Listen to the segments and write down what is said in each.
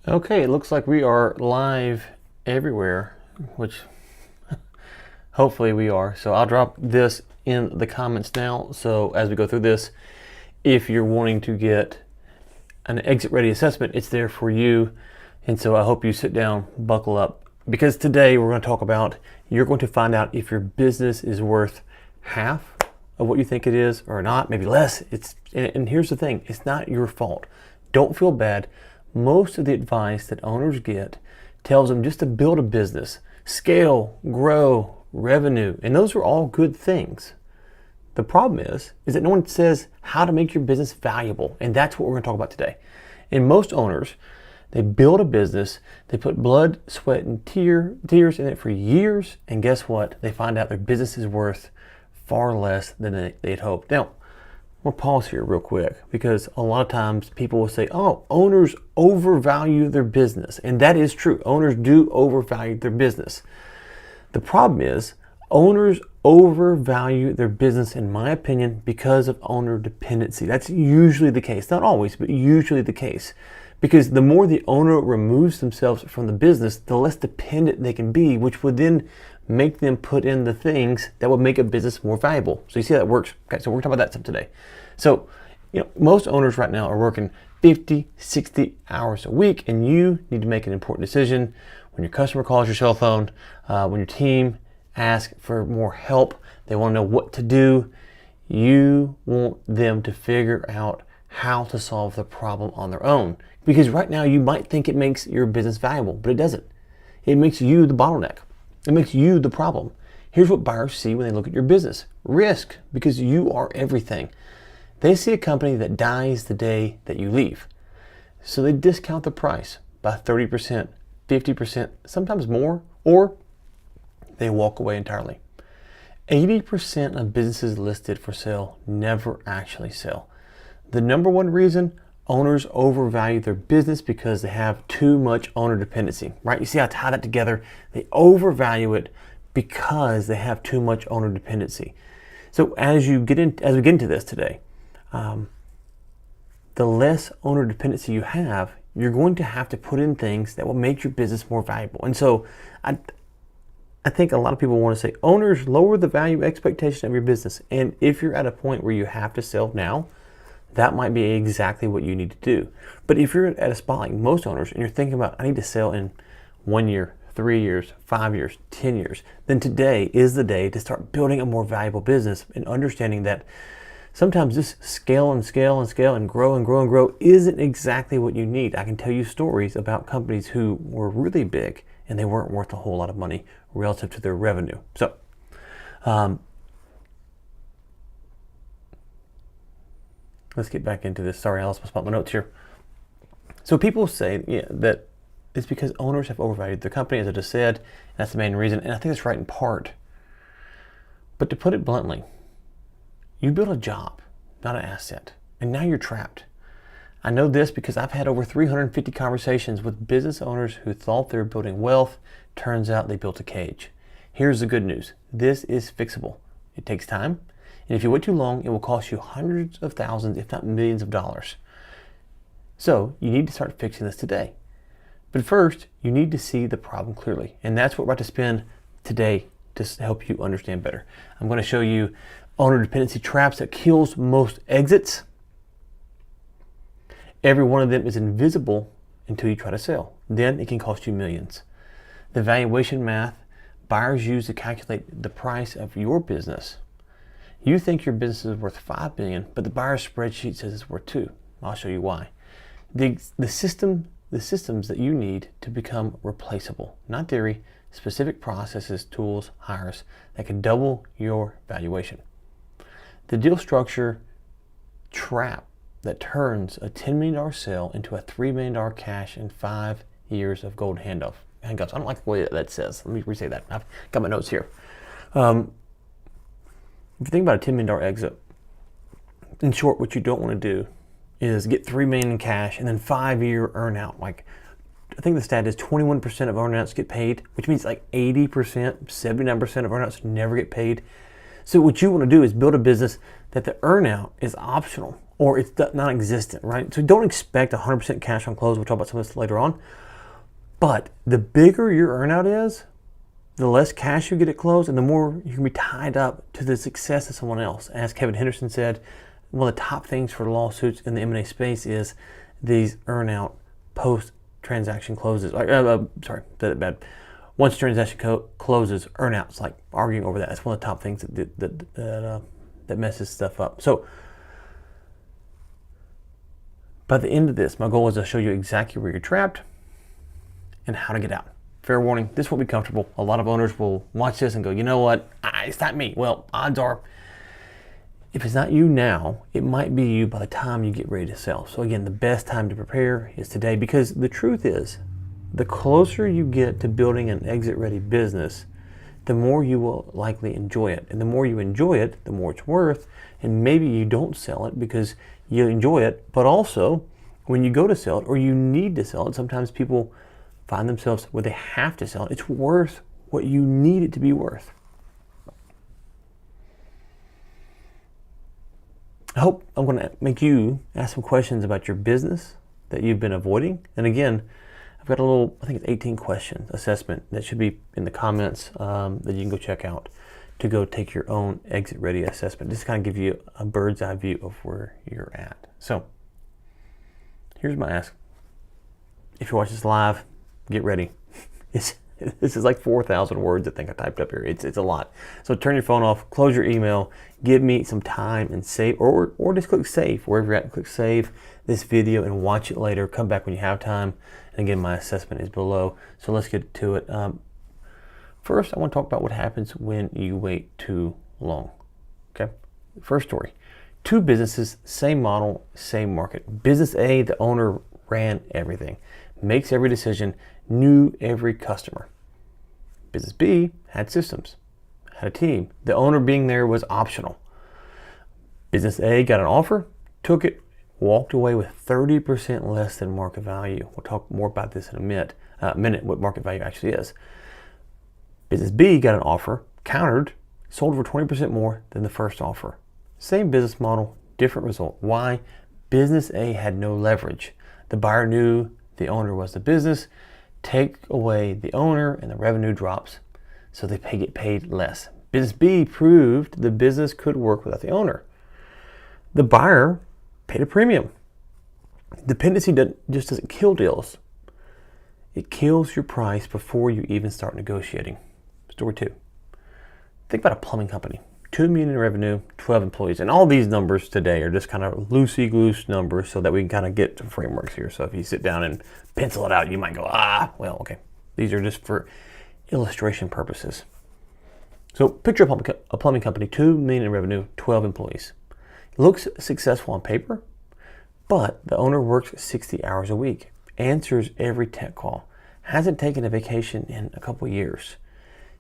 Okay, it looks like we are live everywhere, which hopefully we are. So I'll drop this in the comments now. So as we go through this, if you're wanting to get an exit ready assessment, it's there for you. And so I hope you sit down, buckle up, because today we're going to talk about, you're going to find out if your business is worth half of what you think it is or not, maybe less. And here's the thing, it's not your fault. Don't feel bad. Most of the advice that owners get tells them just to build a business, scale, grow, revenue, and those are all good things. The problem is that no one says how to make your business valuable, and that's what we're going to talk about today. And most owners, they build a business, they put blood, sweat, and tears in it for years, and guess what? They find out their business is worth far less than they'd hoped. Now, we'll pause here real quick, because a lot of times people will say, oh, owners overvalue their business. And that is true. Owners do overvalue their business. The problem is owners overvalue their business, in my opinion, because of owner dependency. That's usually the case. Not always, but usually the case. Because the more the owner removes themselves from the business, the less dependent they can be, which would then make them put in the things that would make a business more valuable. So you see how that works. Okay, so we're talking about that some today. So, most owners right now are working 50, 60 hours a week, and you need to make an important decision when your customer calls your cell phone, when your team asks for more help, they want to know what to do. You want them to figure out how to solve the problem on their own. Because right now you might think it makes your business valuable, but it doesn't. It makes you the bottleneck. It makes you the problem. Here's what buyers see when they look at your business. Risk, because you are everything. They see a company that dies the day that you leave. So they discount the price by 30%, 50%, sometimes more, or they walk away entirely. 80% of businesses listed for sale never actually sell. The number one reason owners overvalue their business because they have too much owner dependency, right? You see how I tie that together? They overvalue it because they have too much owner dependency. So as we get into this today, the less owner dependency you have, you're going to have to put in things that will make your business more valuable. And so I think a lot of people want to say, owners, lower the value expectation of your business. And if you're at a point where you have to sell now, that might be exactly what you need to do. But if you're at a spot like most owners and you're thinking about, I need to sell in 1 year, 3 years, 5 years, 10 years, then today is the day to start building a more valuable business and understanding that sometimes just scale and scale and scale and grow and grow and grow isn't exactly what you need. I can tell you stories about companies who were really big and they weren't worth a whole lot of money relative to their revenue. So, let's get back into this. Sorry, I lost my spot in my notes here. So people say that it's because owners have overvalued their company, as I just said. That's the main reason, and I think that's right in part. But to put it bluntly, you built a job, not an asset, and now you're trapped. I know this because I've had over 350 conversations with business owners who thought they were building wealth. Turns out they built a cage. Here's the good news. This is fixable. It takes time. And if you wait too long, it will cost you hundreds of thousands, if not millions of dollars. So you need to start fixing this today. But first, you need to see the problem clearly. And that's what we're about to spend today to help you understand better. I'm going to show you owner dependency traps that kills most exits. Every one of them is invisible until you try to sell. Then it can cost you millions. The valuation math buyers use to calculate the price of your business. You think your business is worth $5 billion, but the buyer's spreadsheet says it's worth $2 billion. I'll show you why. The systems that you need to become replaceable, not theory, specific processes, tools, hires that can double your valuation. The deal structure trap that turns a $10 million sale into a $3 million cash in 5 years of gold handoffs. I don't like the way that says. Let me re-say that. I've got my notes here. If you think about a $10 million exit, in short, what you don't want to do is get $3 million in cash and then 5-year earnout. Like, I think the stat is 21% of earnouts get paid, which means like 80%, 79% of earnouts never get paid. So what you want to do is build a business that the earnout is optional. or it's non-existent, right? So don't expect 100% cash on close. We'll talk about some of this later on. But the bigger your earnout is, the less cash you get at close, and the more you can be tied up to the success of someone else. As Kevin Henderson said, one of the top things for lawsuits in the M&A space is these earnout post-transaction closes. Sorry, said it bad. Once transaction closes, earnouts, like arguing over that. That's one of the top things that messes stuff up. So by the end of this, my goal is to show you exactly where you're trapped and how to get out. Fair warning, this won't be comfortable. A lot of owners will watch this and go, you know what, it's not me. Well, odds are, if it's not you now, it might be you by the time you get ready to sell. So again, the best time to prepare is today, because the truth is, the closer you get to building an exit-ready business, the more you will likely enjoy it. And the more you enjoy it, the more it's worth. And maybe you don't sell it because you enjoy it, but also when you go to sell it or you need to sell it, sometimes people find themselves where they have to sell it. It's worth what you need it to be worth. I hope I'm going to make you ask some questions about your business that you've been avoiding. And again, I've got a little, I think it's 18 question assessment that should be in the comments that you can go check out to go take your own exit ready assessment. Just kind of give you a bird's eye view of where you're at. So here's my ask. If you watch this live, get ready. This is like 4,000 words I think I typed up here. It's a lot. So turn your phone off, close your email, give me some time and save, or just click save wherever you're at. Click save this video and watch it later. Come back when you have time. And again, my assessment is below. So let's get to it. First, I want to talk about what happens when you wait too long. Okay. First story. Two businesses, same model, same market. Business A, the owner ran everything, makes every decision, knew every customer. Business B had systems, had a team. The owner being there was optional. Business A got an offer, took it, walked away with 30% less than market value. We'll talk more about this in a minute, what market value actually is. Business B got an offer, countered, sold for 20% more than the first offer. Same business model, different result. Why? Business A had no leverage. The buyer knew the owner was the business. Take away the owner and the revenue drops, so they get paid less. Business B proved the business could work without the owner. The buyer paid a premium. Dependency just doesn't kill deals. It kills your price before you even start negotiating. Story 2. Think about a plumbing company. $2 million in revenue, 12 employees. And all these numbers today are just kind of loosey-goose numbers so that we can kind of get some frameworks here. So if you sit down and pencil it out, you might go, well, okay. These are just for illustration purposes. So picture a plumbing company, $2 million in revenue, 12 employees. It looks successful on paper, but the owner works 60 hours a week, answers every tech call, hasn't taken a vacation in a couple years.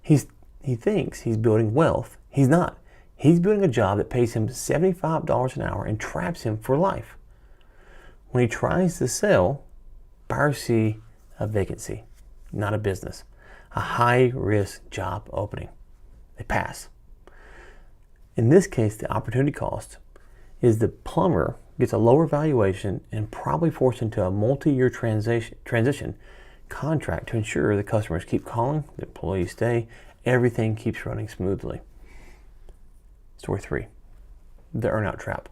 He thinks he's building wealth. He's not. He's building a job that pays him $75 an hour and traps him for life. When he tries to sell, buyers see a vacancy, not a business, a high-risk job opening. They pass. In this case, the opportunity cost is the plumber gets a lower valuation and probably forced into a multi-year transition contract to ensure the customers keep calling, the employees stay, everything keeps running smoothly. Story 3, the earnout trap.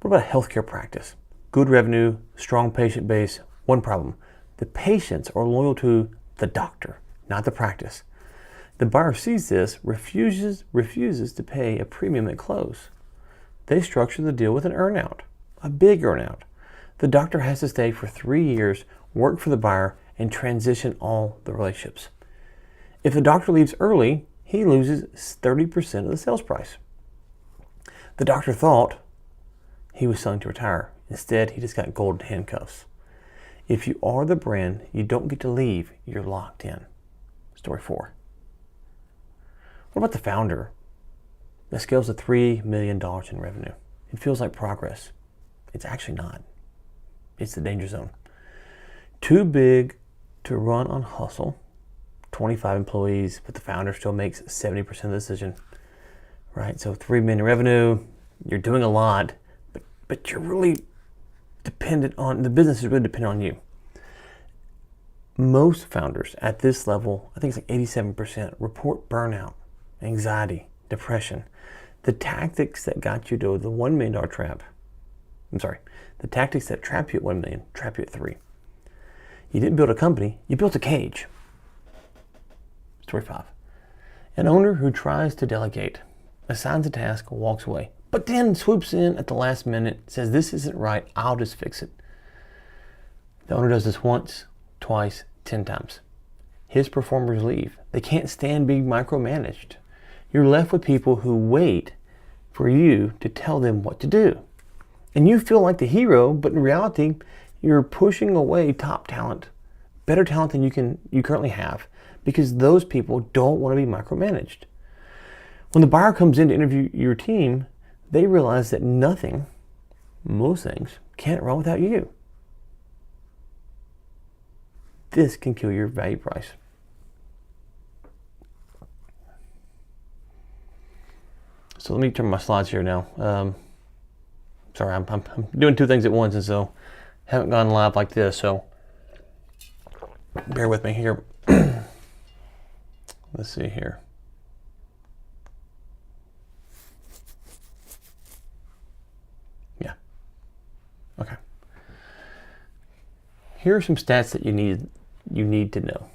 What about a healthcare practice? Good revenue, strong patient base, one problem. The patients are loyal to the doctor, not the practice. The buyer sees this, refuses to pay a premium at close. They structure the deal with an earnout, a big earnout. The doctor has to stay for 3 years, work for the buyer, and transition all the relationships. If the doctor leaves early, he loses 30% of the sales price. The doctor thought he was selling to retire. Instead, he just got golden handcuffs. If you are the brand, you don't get to leave, you're locked in. Story 4. What about the founder that scales to $3 million in revenue? It feels like progress. It's actually not. It's the danger zone. Too big to run on hustle. 25 employees, but the founder still makes 70% of the decision, right? So $3 million in revenue, you're doing a lot, but but you're really dependent on, the business is really dependent on you. Most founders at this level, I think it's like 87%, report burnout, anxiety, depression. The tactics that got you to the $1 million trap, the tactics that trap you at 1 million, trap you at 3. You didn't build a company, you built a cage. Story 5. An owner who tries to delegate, assigns a task, walks away, but then swoops in at the last minute, says, this isn't right, I'll just fix it. The owner does this once, twice, 10 times. His performers leave. They can't stand being micromanaged. You're left with people who wait for you to tell them what to do. And you feel like the hero, but in reality, you're pushing away top talent, better talent than you currently have, because those people don't want to be micromanaged. When the buyer comes in to interview your team, they realize that nothing, most things, can't run without you. This can kill your value price. So let me turn my slides here now. Sorry, I'm doing 2 things at once, and so haven't gone live like this, so bear with me here. Let's see here. Yeah. Okay. Here are some stats that you need to know.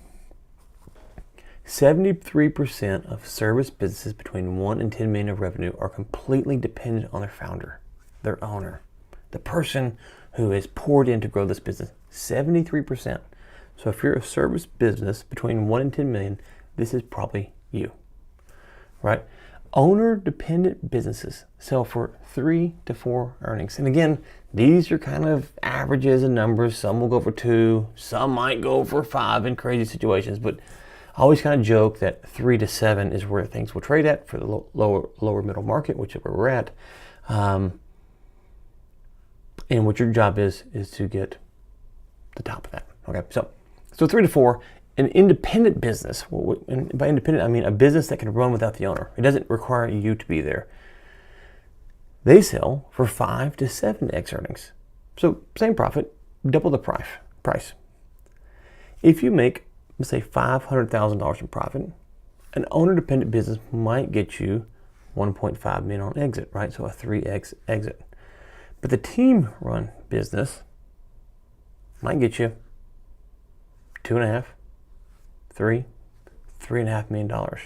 73% of service businesses between 1 and 10 million of revenue are completely dependent on their founder, their owner, the person who has poured in to grow this business. 73%. So if you're a service business between 1 and 10 million, this is probably you, right? Owner-dependent businesses sell for 3 to 4 earnings. And again, these are kind of averages and numbers. Some will go for 2, some might go for 5 in crazy situations, but I always kind of joke that 3 to 7 is where things will trade at for the lower middle market, which is where we're at. And what your job is to get the top of that. Okay, so 3 to 4. An independent business, and by independent I mean a business that can run without the owner. It doesn't require you to be there. They sell for 5 to 7x earnings. So same profit, double the price. If you make, let's say, $500,000 in profit, an owner-dependent business might get you 1.5 million on exit, right? So a 3x exit. But the team-run business might get you 2.5, 3.5 million dollars.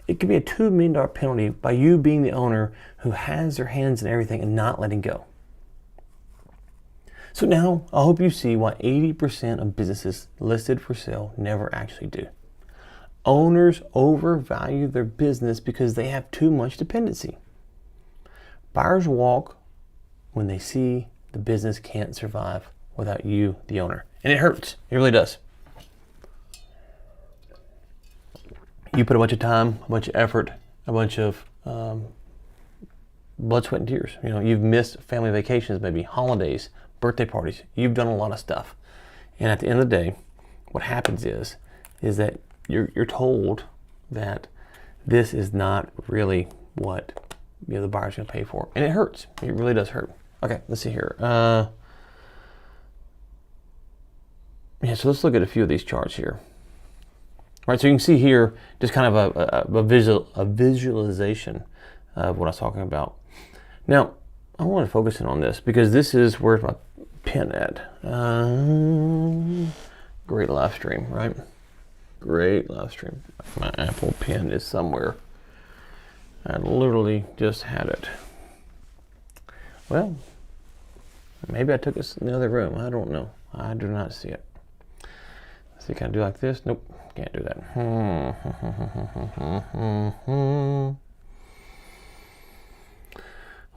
It could be a $2 million penalty by you being the owner who has their hands in everything and not letting go. So now I hope you see why 80% of businesses listed for sale never actually do. Owners overvalue their business because they have too much dependency. Buyers walk when they see the business can't survive without you, the owner. And it hurts. It really does. You put a bunch of time, a bunch of effort, a bunch of blood, sweat, and tears. You know, you've missed family vacations, maybe holidays, birthday parties. You've done a lot of stuff. And at the end of the day, what happens is that you're told that this is not really what the buyer's going to pay for. And it hurts. It really does hurt. Okay, let's see here. So let's look at a few of these charts here. Right, so you can see here just kind of a visualization of what I was talking about. Now, I want to focus in on this because this is where's my pen at. Great live stream, right? Great live stream. My Apple pen is somewhere. I literally just had it. Well, maybe I took it in the other room. I don't know. I do not see it. Let's see, can I do like this? Nope. Can't do that.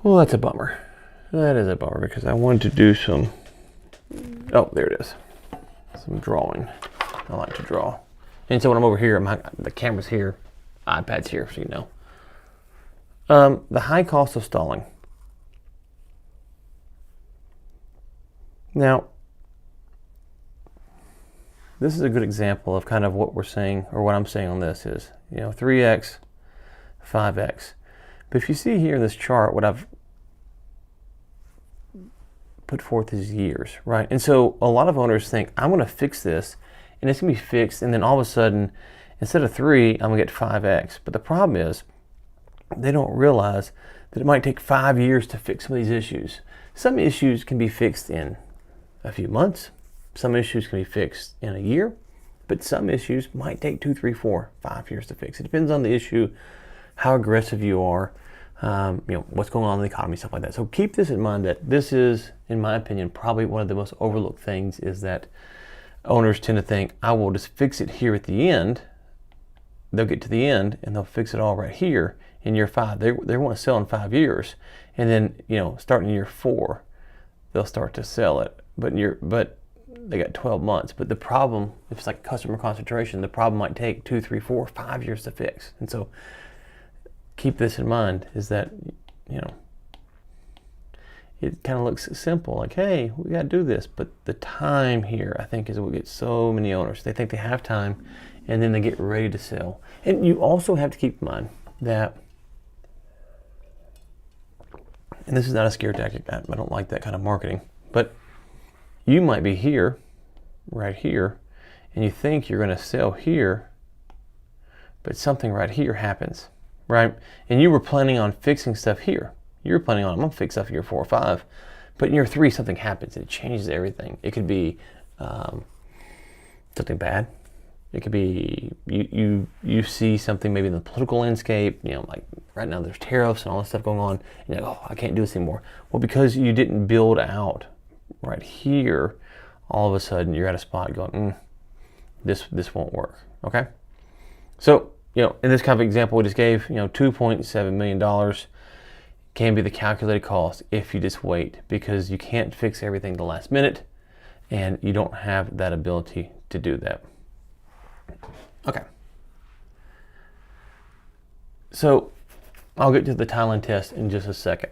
Well, that's a bummer. That is a bummer because I wanted to do some, oh, there it is. Some drawing. I like to draw. And so when I'm over here, the camera's here, iPad's here, so you know. The high cost of stalling. Now, this is a good example of kind of what we're saying, or what I'm saying on this is, 3x, 5x. But if you see here in this chart, what I've put forth is years, right? And so a lot of owners think, I'm going to fix this, and it's going to be fixed, and then all of a sudden, instead of 3, I'm going to get 5x. But the problem is, they don't realize that it might take 5 years to fix some of these issues. Some issues can be fixed in a few months. Some issues can be fixed in a year. But some issues might take 2, 3, 4, 5 years to fix. It depends on the issue, how aggressive you are, what's going on in the economy, stuff like that. So keep this in mind, that this is, in my opinion, probably one of the most overlooked things, is that owners tend to think, I will just fix it here at the end. They'll get to the end and they'll fix it all right here in year 5. They want to sell in 5 years, and then starting in year 4, they'll start to sell it. But they got 12 months. But the problem, if it's like customer concentration, the problem might take 2, 3, 4, 5 years to fix. And so keep this in mind, is that, it kind of looks simple, like, hey, we got to do this. But the time here, I think, is what gets so many owners. They think they have time, and then they get ready to sell. And you also have to keep in mind that, and this is not a scare tactic, I don't like that kind of marketing, but you might be here, right here, and you think you're going to sell here, but something right here happens, right? And you were planning on fixing stuff here. You were planning on, I'm going to fix stuff in year 4 or 5, but in year 3, something happens. It changes everything. It could be something bad. It could be you see something maybe in the political landscape, like right now there's tariffs and all this stuff going on, and you're like, oh, I can't do this anymore. Well, because you didn't build out right here, all of a sudden you're at a spot going, this won't work, okay? So, in this kind of example we just gave, $2.7 million can be the calculated cost if you just wait, because you can't fix everything the last minute, and you don't have that ability to do that. Okay. So I'll get to the timeline test in just a second.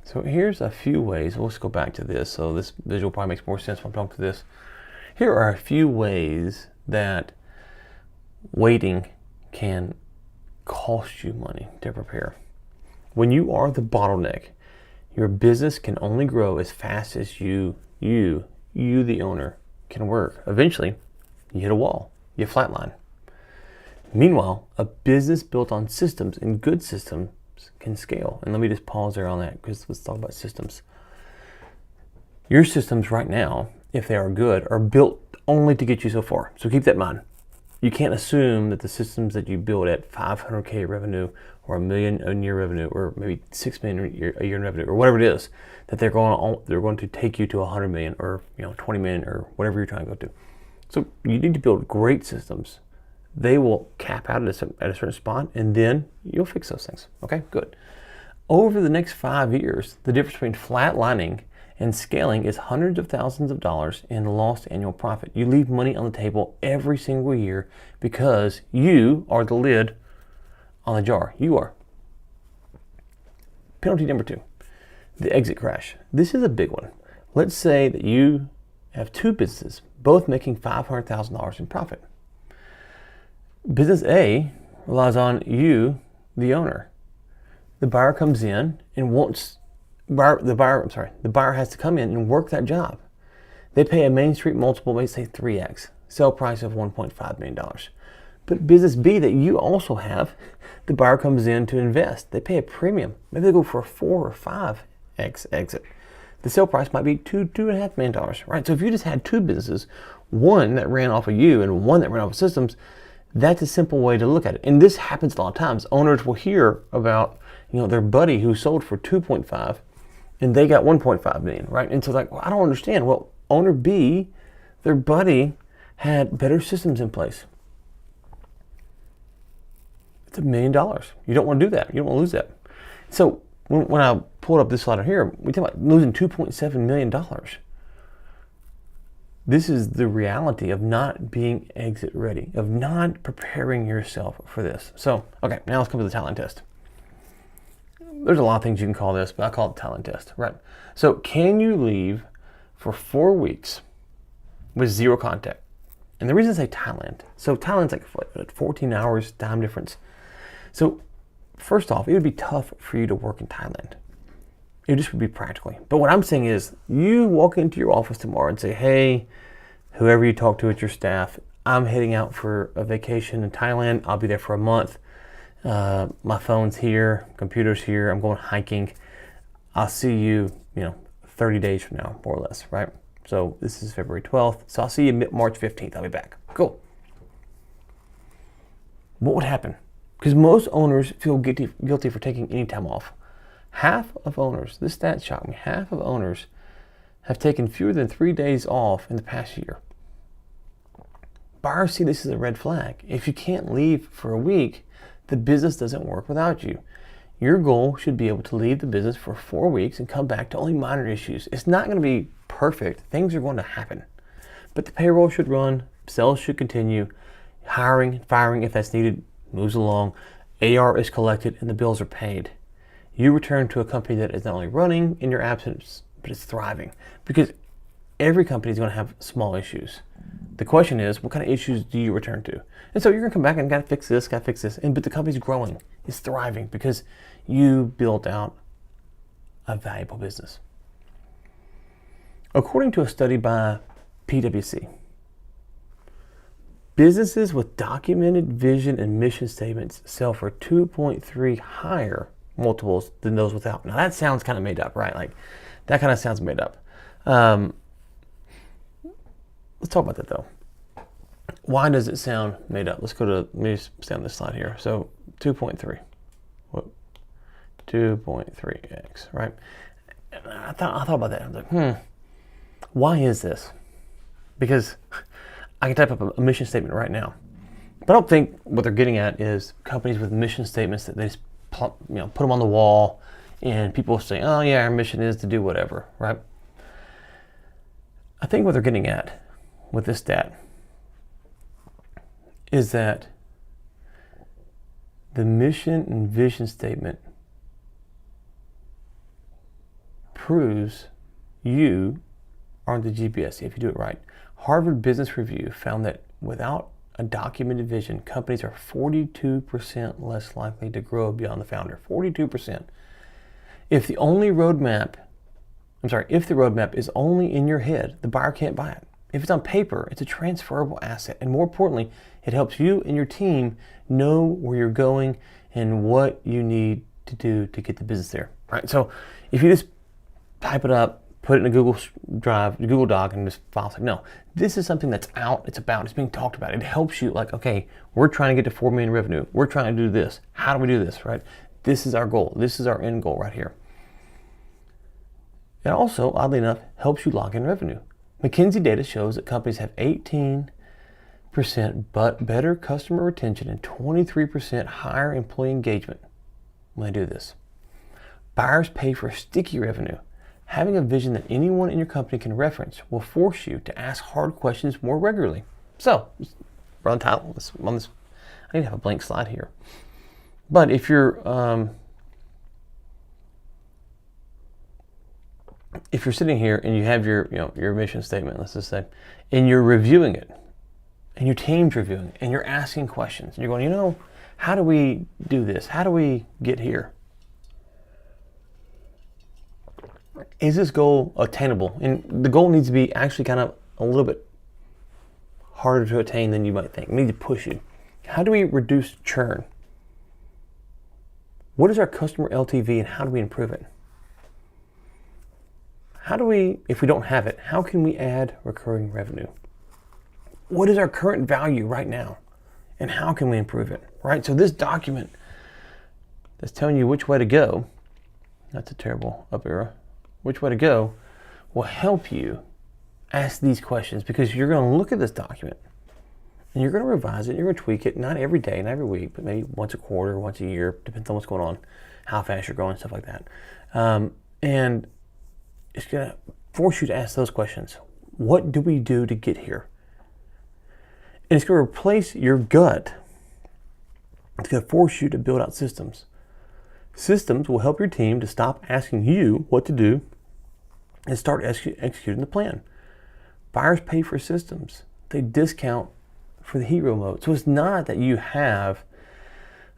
So here's a few ways. Let's go back to this. So this visual probably makes more sense when I'm talking to this. Here are a few ways that waiting can cost you money to prepare. When you are the bottleneck, your business can only grow as fast as you the owner, can work. Eventually, you hit a wall, you flatline. Meanwhile, a business built on systems, and good systems, can scale. And let me just pause there on that, because let's talk about systems. Your systems right now, if they are good, are built only to get you so far. So keep that in mind. You can't assume that the systems that you build at $500K revenue, or $1 million a year revenue, or maybe $6 million a year in revenue, or whatever it is, that they're going to take you to $100 million, or 20 million, or whatever you're trying to go to. So you need to build great systems. They will cap out at a certain spot, and then you'll fix those things. Okay, good. Over the next 5 years, the difference between flatlining and scaling is hundreds of thousands of dollars in lost annual profit. You leave money on the table every single year because you are the lid on the jar. You are. Penalty number 2, the exit crash. This is a big one. Let's say that you have 2 businesses, both making $500,000 in profit. Business A relies on you, the owner. The buyer comes in and the buyer has to come in and work that job. They pay a Main Street multiple, maybe say 3x, sale price of $1.5 million. But business B that you also have, the buyer comes in to invest. They pay a premium. Maybe they go for a 4 or 5x exit. The sale price might be $2.5 million, right? So if you just had 2 businesses, one that ran off of you and one that ran off of systems, that's a simple way to look at it. And this happens a lot of times. Owners will hear about, their buddy who sold for 2.5 and they got 1.5 million, right? And so I don't understand. Well, owner B, their buddy had better systems in place. It's $1 million. You don't want to do that. You don't want to lose that. So when I pulled up this slide here, we talk about losing $2.7 million. This is the reality of not being exit ready, of not preparing yourself for this. So, okay, now let's come to the talent test. There's a lot of things you can call this, but I call it the talent test, right? So can you leave for 4 weeks with zero contact. And the reason I say Thailand, so Thailand's like 14 hours time difference. So first off, it would be tough for you to work in Thailand. It just would be practically. But what I'm saying is, you walk into your office tomorrow and say, hey, whoever you talk to at your staff, I'm heading out for a vacation in Thailand. I'll be there for a month. My phone's here, computer's here. I'm going hiking. I'll see you, 30 days from now, more or less, right? So this is February 12th. So I'll see you March 15th. I'll be back. Cool. What would happen? Because most owners feel guilty for taking any time off. Half of owners, this stat shocked me, half of owners have taken fewer than 3 days off in the past year. Buyers see this as a red flag. If you can't leave for a week, the business doesn't work without you. Your goal should be able to leave the business for 4 weeks and come back to only minor issues. It's not going to be perfect. Things are going to happen. But the payroll should run, sales should continue, hiring, firing if that's needed moves along, AR is collected, and the bills are paid. You return to a company that is not only running in your absence, but it's thriving. Because every company is going to have small issues. The question is, what kind of issues do you return to? And so you're going to come back and got to fix this, but the company's growing, it's thriving because you built out a valuable business. According to a study by PwC, businesses with documented vision and mission statements sell for 2.3 higher multiples than those without. Now that sounds kind of made up, right? Like that kind of sounds made up. Let's talk about that though. Why does it sound made up? Let me stay on this slide here. So 2.3. 2.3x, right? And I thought about that. I was like, why is this? Because I can type up a mission statement right now. But I don't think what they're getting at is companies with mission statements that they just put them on the wall and people say, oh yeah, our mission is to do whatever, right? I think what they're getting at with this stat is that the mission and vision statement proves you are the GPS if you do it right. Harvard Business Review found that without a documented vision, companies are 42% less likely to grow beyond the founder. 42%. If the roadmap is only in your head, the buyer can't buy it. If it's on paper, it's a transferable asset. And more importantly, it helps you and your team know where you're going and what you need to do to get the business there. Right? So if you just type it up, put it in a Google Drive, Google Doc, and just file it. No, this is something that's out, it's being talked about. It helps you like, okay, we're trying to get to 4 million revenue. We're trying to do this. How do we do this, right? This is our goal. This is our end goal right here. It also, oddly enough, helps you lock in revenue. McKinsey data shows that companies have 18% but better customer retention and 23% higher employee engagement when they do this. Buyers pay for sticky revenue. Having a vision that anyone in your company can reference will force you to ask hard questions more regularly. So, we're on title. I need to have a blank slide here. But if you're sitting here and you have your mission statement, let's just say, and you're reviewing it, and your team's reviewing it, and you're asking questions, and you're going, how do we do this? How do we get here? Is this goal attainable? And the goal needs to be actually kind of a little bit harder to attain than you might think. We need to push you. How do we reduce churn? What is our customer LTV and how do we improve it? If we don't have it, how can we add recurring revenue? What is our current value right now? And how can we improve it, right? So this document that's telling you which way to go, that's a terrible up arrow, which way to go, will help you ask these questions because you're going to look at this document and you're going to revise it, you're going to tweak it, not every day, not every week, but maybe once a quarter, once a year, depends on what's going on, how fast you're going, stuff like that. And it's going to force you to ask those questions. What do we do to get here? And it's going to replace your gut. It's going to force you to build out systems. Systems will help your team to stop asking you what to do and start executing the plan. Buyers pay for systems. They discount for the hero mode. So it's not that you have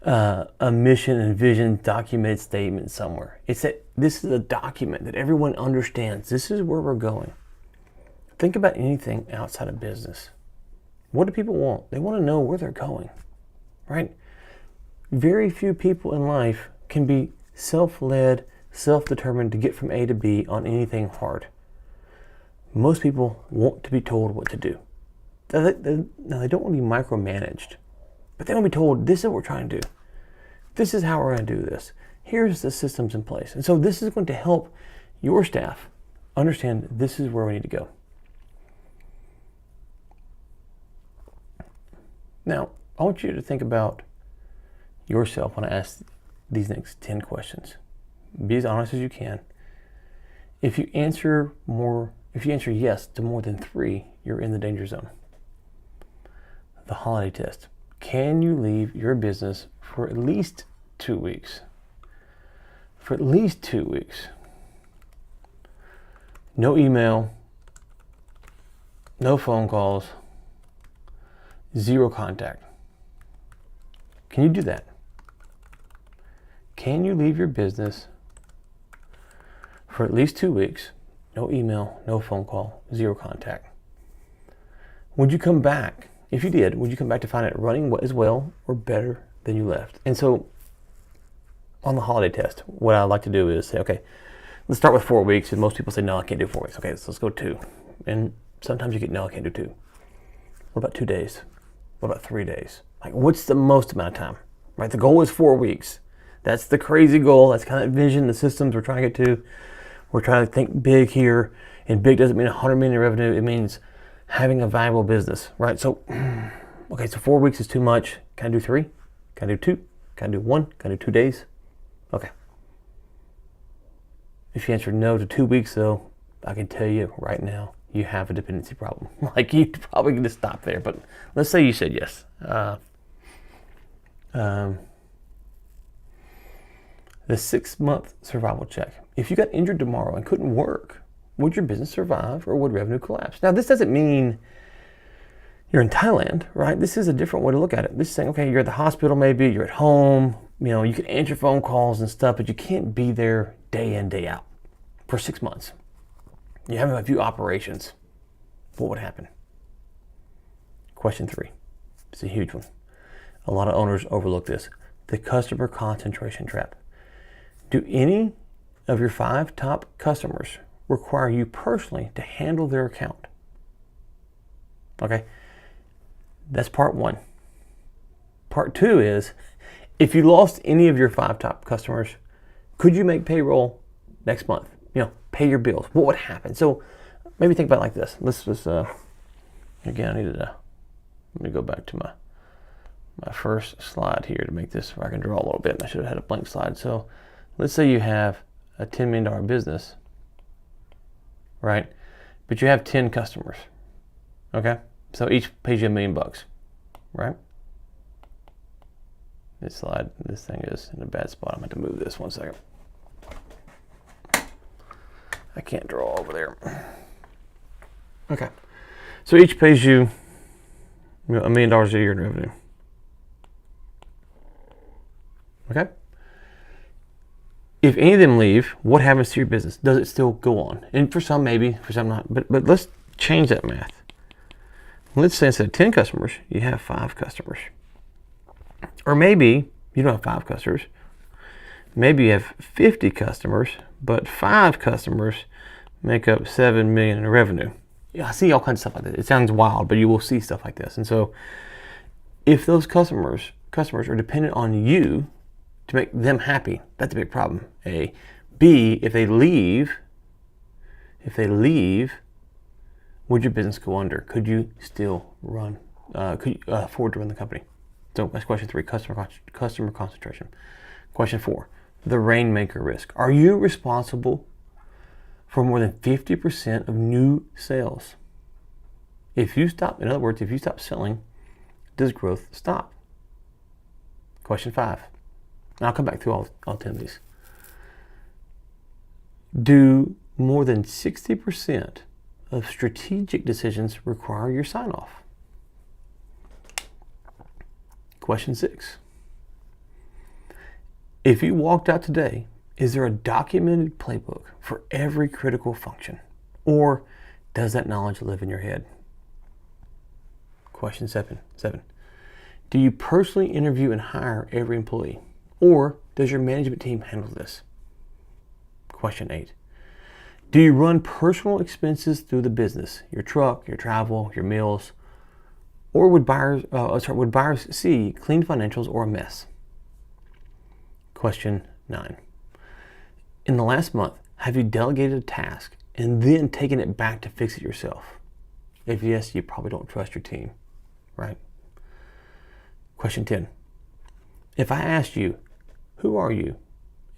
a mission and vision documented statement somewhere. It's that this is a document that everyone understands. This is where we're going. Think about anything outside of business. What do people want? They want to know where they're going, right? Very few people in life can be self-led, self-determined to get from A to B on anything hard. Most people want to be told what to do. Now, they don't want to be micromanaged, but they want to be told, this is what we're trying to do. This is how we're going to do this. Here's the systems in place. And so this is going to help your staff understand this is where we need to go. Now, I want you to think about yourself when I ask these next 10 questions. Be as honest as you can. If you answer yes to more than 3, you're in the danger zone. The holiday test. Can you leave your business for at least 2 weeks? For at least 2 weeks. No email, no phone calls, 0 contact. Can you do that? Can you leave your business for at least 2 weeks? No email, no phone call, 0 contact. Would you come back? If you did, would you come back to find it running as well or better than you left? And so on the holiday test, what I like to do is say, okay, let's start with 4 weeks. And most people say, no, I can't do 4 weeks. Okay, so let's go 2. And sometimes you get, no, I can't do 2. What about 2 days? What about 3 days? Like, what's the most amount of time, right? The goal is 4 weeks. That's the crazy goal. That's kind of vision, the systems we're trying to get to. We're trying to think big here. And big doesn't mean 100 million in revenue. It means having a viable business, right? So, okay, so 4 weeks is too much. Can I do 3? Can I do 2? Can I do 1? Can I do 2 days? Okay. If you answer no to 2 weeks, though, I can tell you right now, you have a dependency problem. Like, you probably going to stop there. But let's say you said yes. The 6-month survival check. If you got injured tomorrow and couldn't work, would your business survive or would revenue collapse? Now, this doesn't mean you're in Thailand, right? This is a different way to look at it. This is saying, okay, you're at the hospital maybe, you're at home, you can answer phone calls and stuff, but you can't be there day in, day out for 6 months. You have a few operations. What would happen? Question 3. It's a huge one. A lot of owners overlook this. The customer concentration trap. Do any of your 5 top customers require you personally to handle their account? Okay, that's part 1. Part 2 is, if you lost any of your 5 top customers, could you make payroll next month? Pay your bills. What would happen? So maybe think about it like this. Let's just, again, let me go back to my first slide here to make this, where I can draw a little bit. I should have had a blank slide. So let's say you have a $10 million business, right? But you have 10 customers, okay? So each pays you $1 million, right? This thing is in a bad spot. I'm going to move this 1 second. I can't draw over there. Okay. So each pays you $1 million a year in revenue. Okay? If any of them leave, what happens to your business? Does it still go on? And for some, maybe. For some, not. But let's change that math. Let's say instead of 10 customers, you have 5 customers. Or maybe you don't have 5 customers. Maybe you have 50 customers, but 5 customers make up $7 million in revenue. Yeah, I see all kinds of stuff like that. It sounds wild, but you will see stuff like this. And so if those customers are dependent on you to make them happy, that's a big problem. A. B, if they leave, would your business go under? Could you still run? Could you afford to run the company? So that's question 3, customer concentration. Question 4, the rainmaker risk. Are you responsible for more than 50% of new sales? If you stop selling, does growth stop? Question 5. And I'll come back through all 10 of these. Do more than 60% of strategic decisions require your sign-off? Question 6. If you walked out today, is there a documented playbook for every critical function? Or does that knowledge live in your head? Question 7. Do you personally interview and hire every employee? Or does your management team handle this? Question 8. Do you run personal expenses through the business? Your truck, your travel, your meals? Or would buyers see clean financials or a mess? Question 9. In the last month, have you delegated a task and then taken it back to fix it yourself? If yes, you probably don't trust your team, right? Question 10. If I asked you, who are you?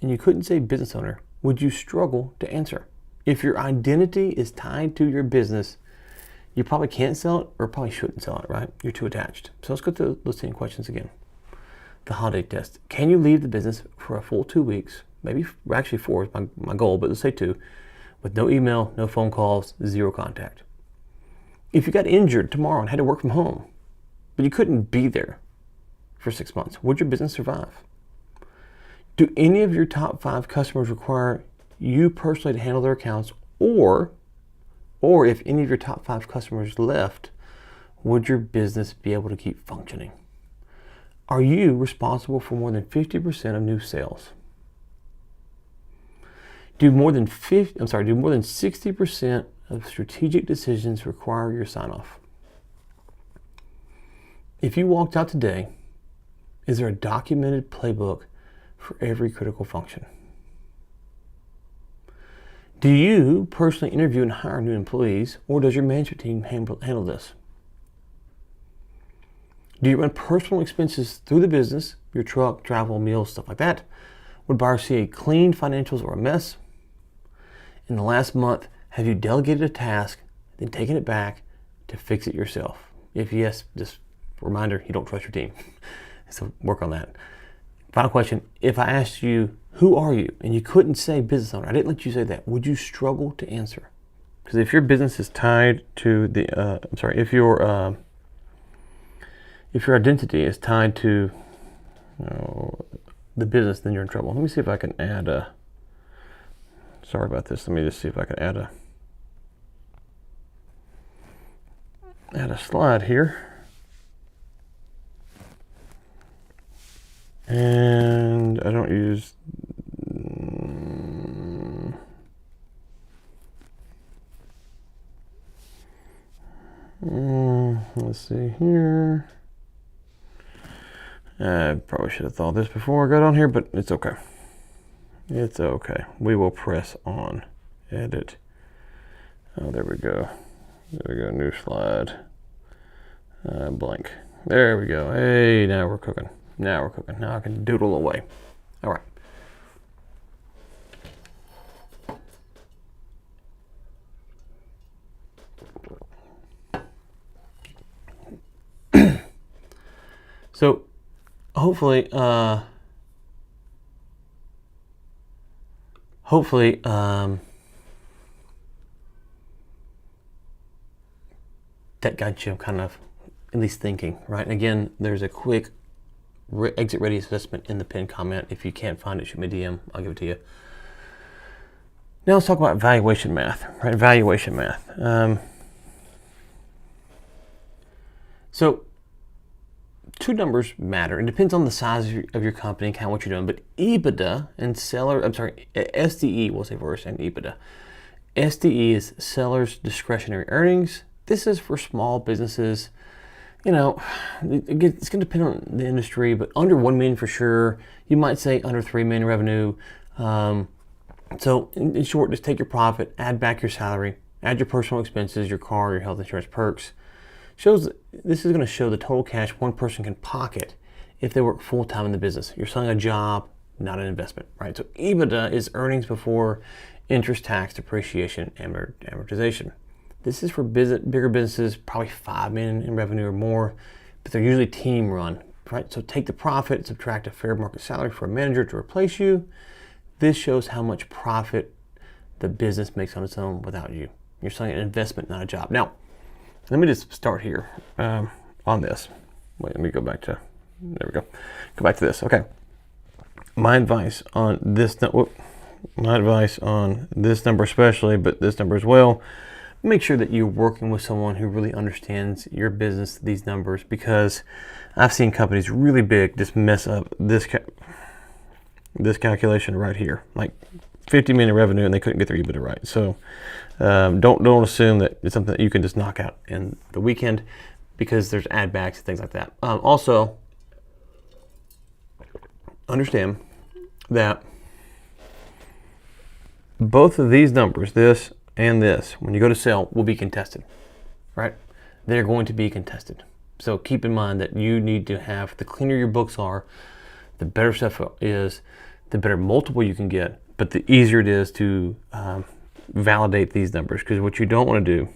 And you couldn't say business owner, would you struggle to answer? If your identity is tied to your business, you probably can't sell it or probably shouldn't sell it, right? You're too attached. So let's go through those 10 questions again. The holiday test. Can you leave the business for a full 2 weeks? Maybe actually 4 is my goal, but let's say 2. With no email, no phone calls, 0 contact. If you got injured tomorrow and had to work from home, but you couldn't be there for 6 months, would your business survive? Do any of your top 5 customers require you personally to handle their accounts, or if any of your top 5 customers left, would your business be able to keep functioning? Are you responsible for more than 50% of new sales? Do more than 60% of strategic decisions require your sign-off? If you walked out today, is there a documented playbook for every critical function? Do you personally interview and hire new employees, or does your management team handle this? Do you run personal expenses through the business, your truck, travel, meals, stuff like that? Would buyers see a clean financials or a mess? In the last month, have you delegated a task, then taken it back to fix it yourself? If yes, just a reminder, you don't trust your team. So work on that. Final question. If I asked you, who are you? And you couldn't say business owner, I didn't let you say that, would you struggle to answer? Because if your business is tied to the, if your identity is tied to the business, then you're in trouble. Let me see if I can add a, sorry about this. Let me just see if I can add a slide here. And I don't use, let's see here. I probably should have thought of this before I got on here, but it's okay. It's okay. We will press on. Edit. Oh, there we go. There we go. New slide. Blank. There we go. Hey, now we're cooking. Now we're cooking. Now I can doodle away. All right. So hopefully that got you kind of at least thinking, right? And again, there's a quick exit ready assessment in the pinned comment. If you can't find it, shoot me a DM. I'll give it to you. Now let's talk about valuation math, right? Valuation math. So 2 numbers matter. It depends on the size of your company and kind of what you're doing. But EBITDA and SDE, we'll say first, and EBITDA. SDE is seller's discretionary earnings. This is for small businesses. You know, it's going to depend on the industry, but under 1 million for sure. You might say under 3 million revenue. So in short, just take your profit, add back your salary, add your personal expenses, your car, your health insurance perks. This is going to show the total cash one person can pocket if they work full-time in the business. You're selling a job, not an investment, right? So EBITDA is earnings before interest, tax, depreciation, and amortization. This is for bigger businesses, probably 5 million in revenue or more, but they're usually team run, right? So take the profit, subtract a fair market salary for a manager to replace you. This shows how much profit the business makes on its own without you. You're selling an investment, not a job. Now, let me just start here on this. Wait, let me go back to, there we go. Go back to this, okay. My advice on this number especially, but this number as well, make sure that you're working with someone who really understands your business, these numbers, because I've seen companies really big just mess up this calculation right here, like 50 million in revenue, and they couldn't get their EBITDA right. So don't assume that it's something that you can just knock out in the weekend, because there's add backs and things like that. Also, understand that both of these numbers, this and this, when you go to sell, will be contested, right? They're going to be contested. So keep in mind that you need to have, the cleaner your books are, the better stuff is, the better multiple you can get, but the easier it is to validate these numbers, because what you don't want to do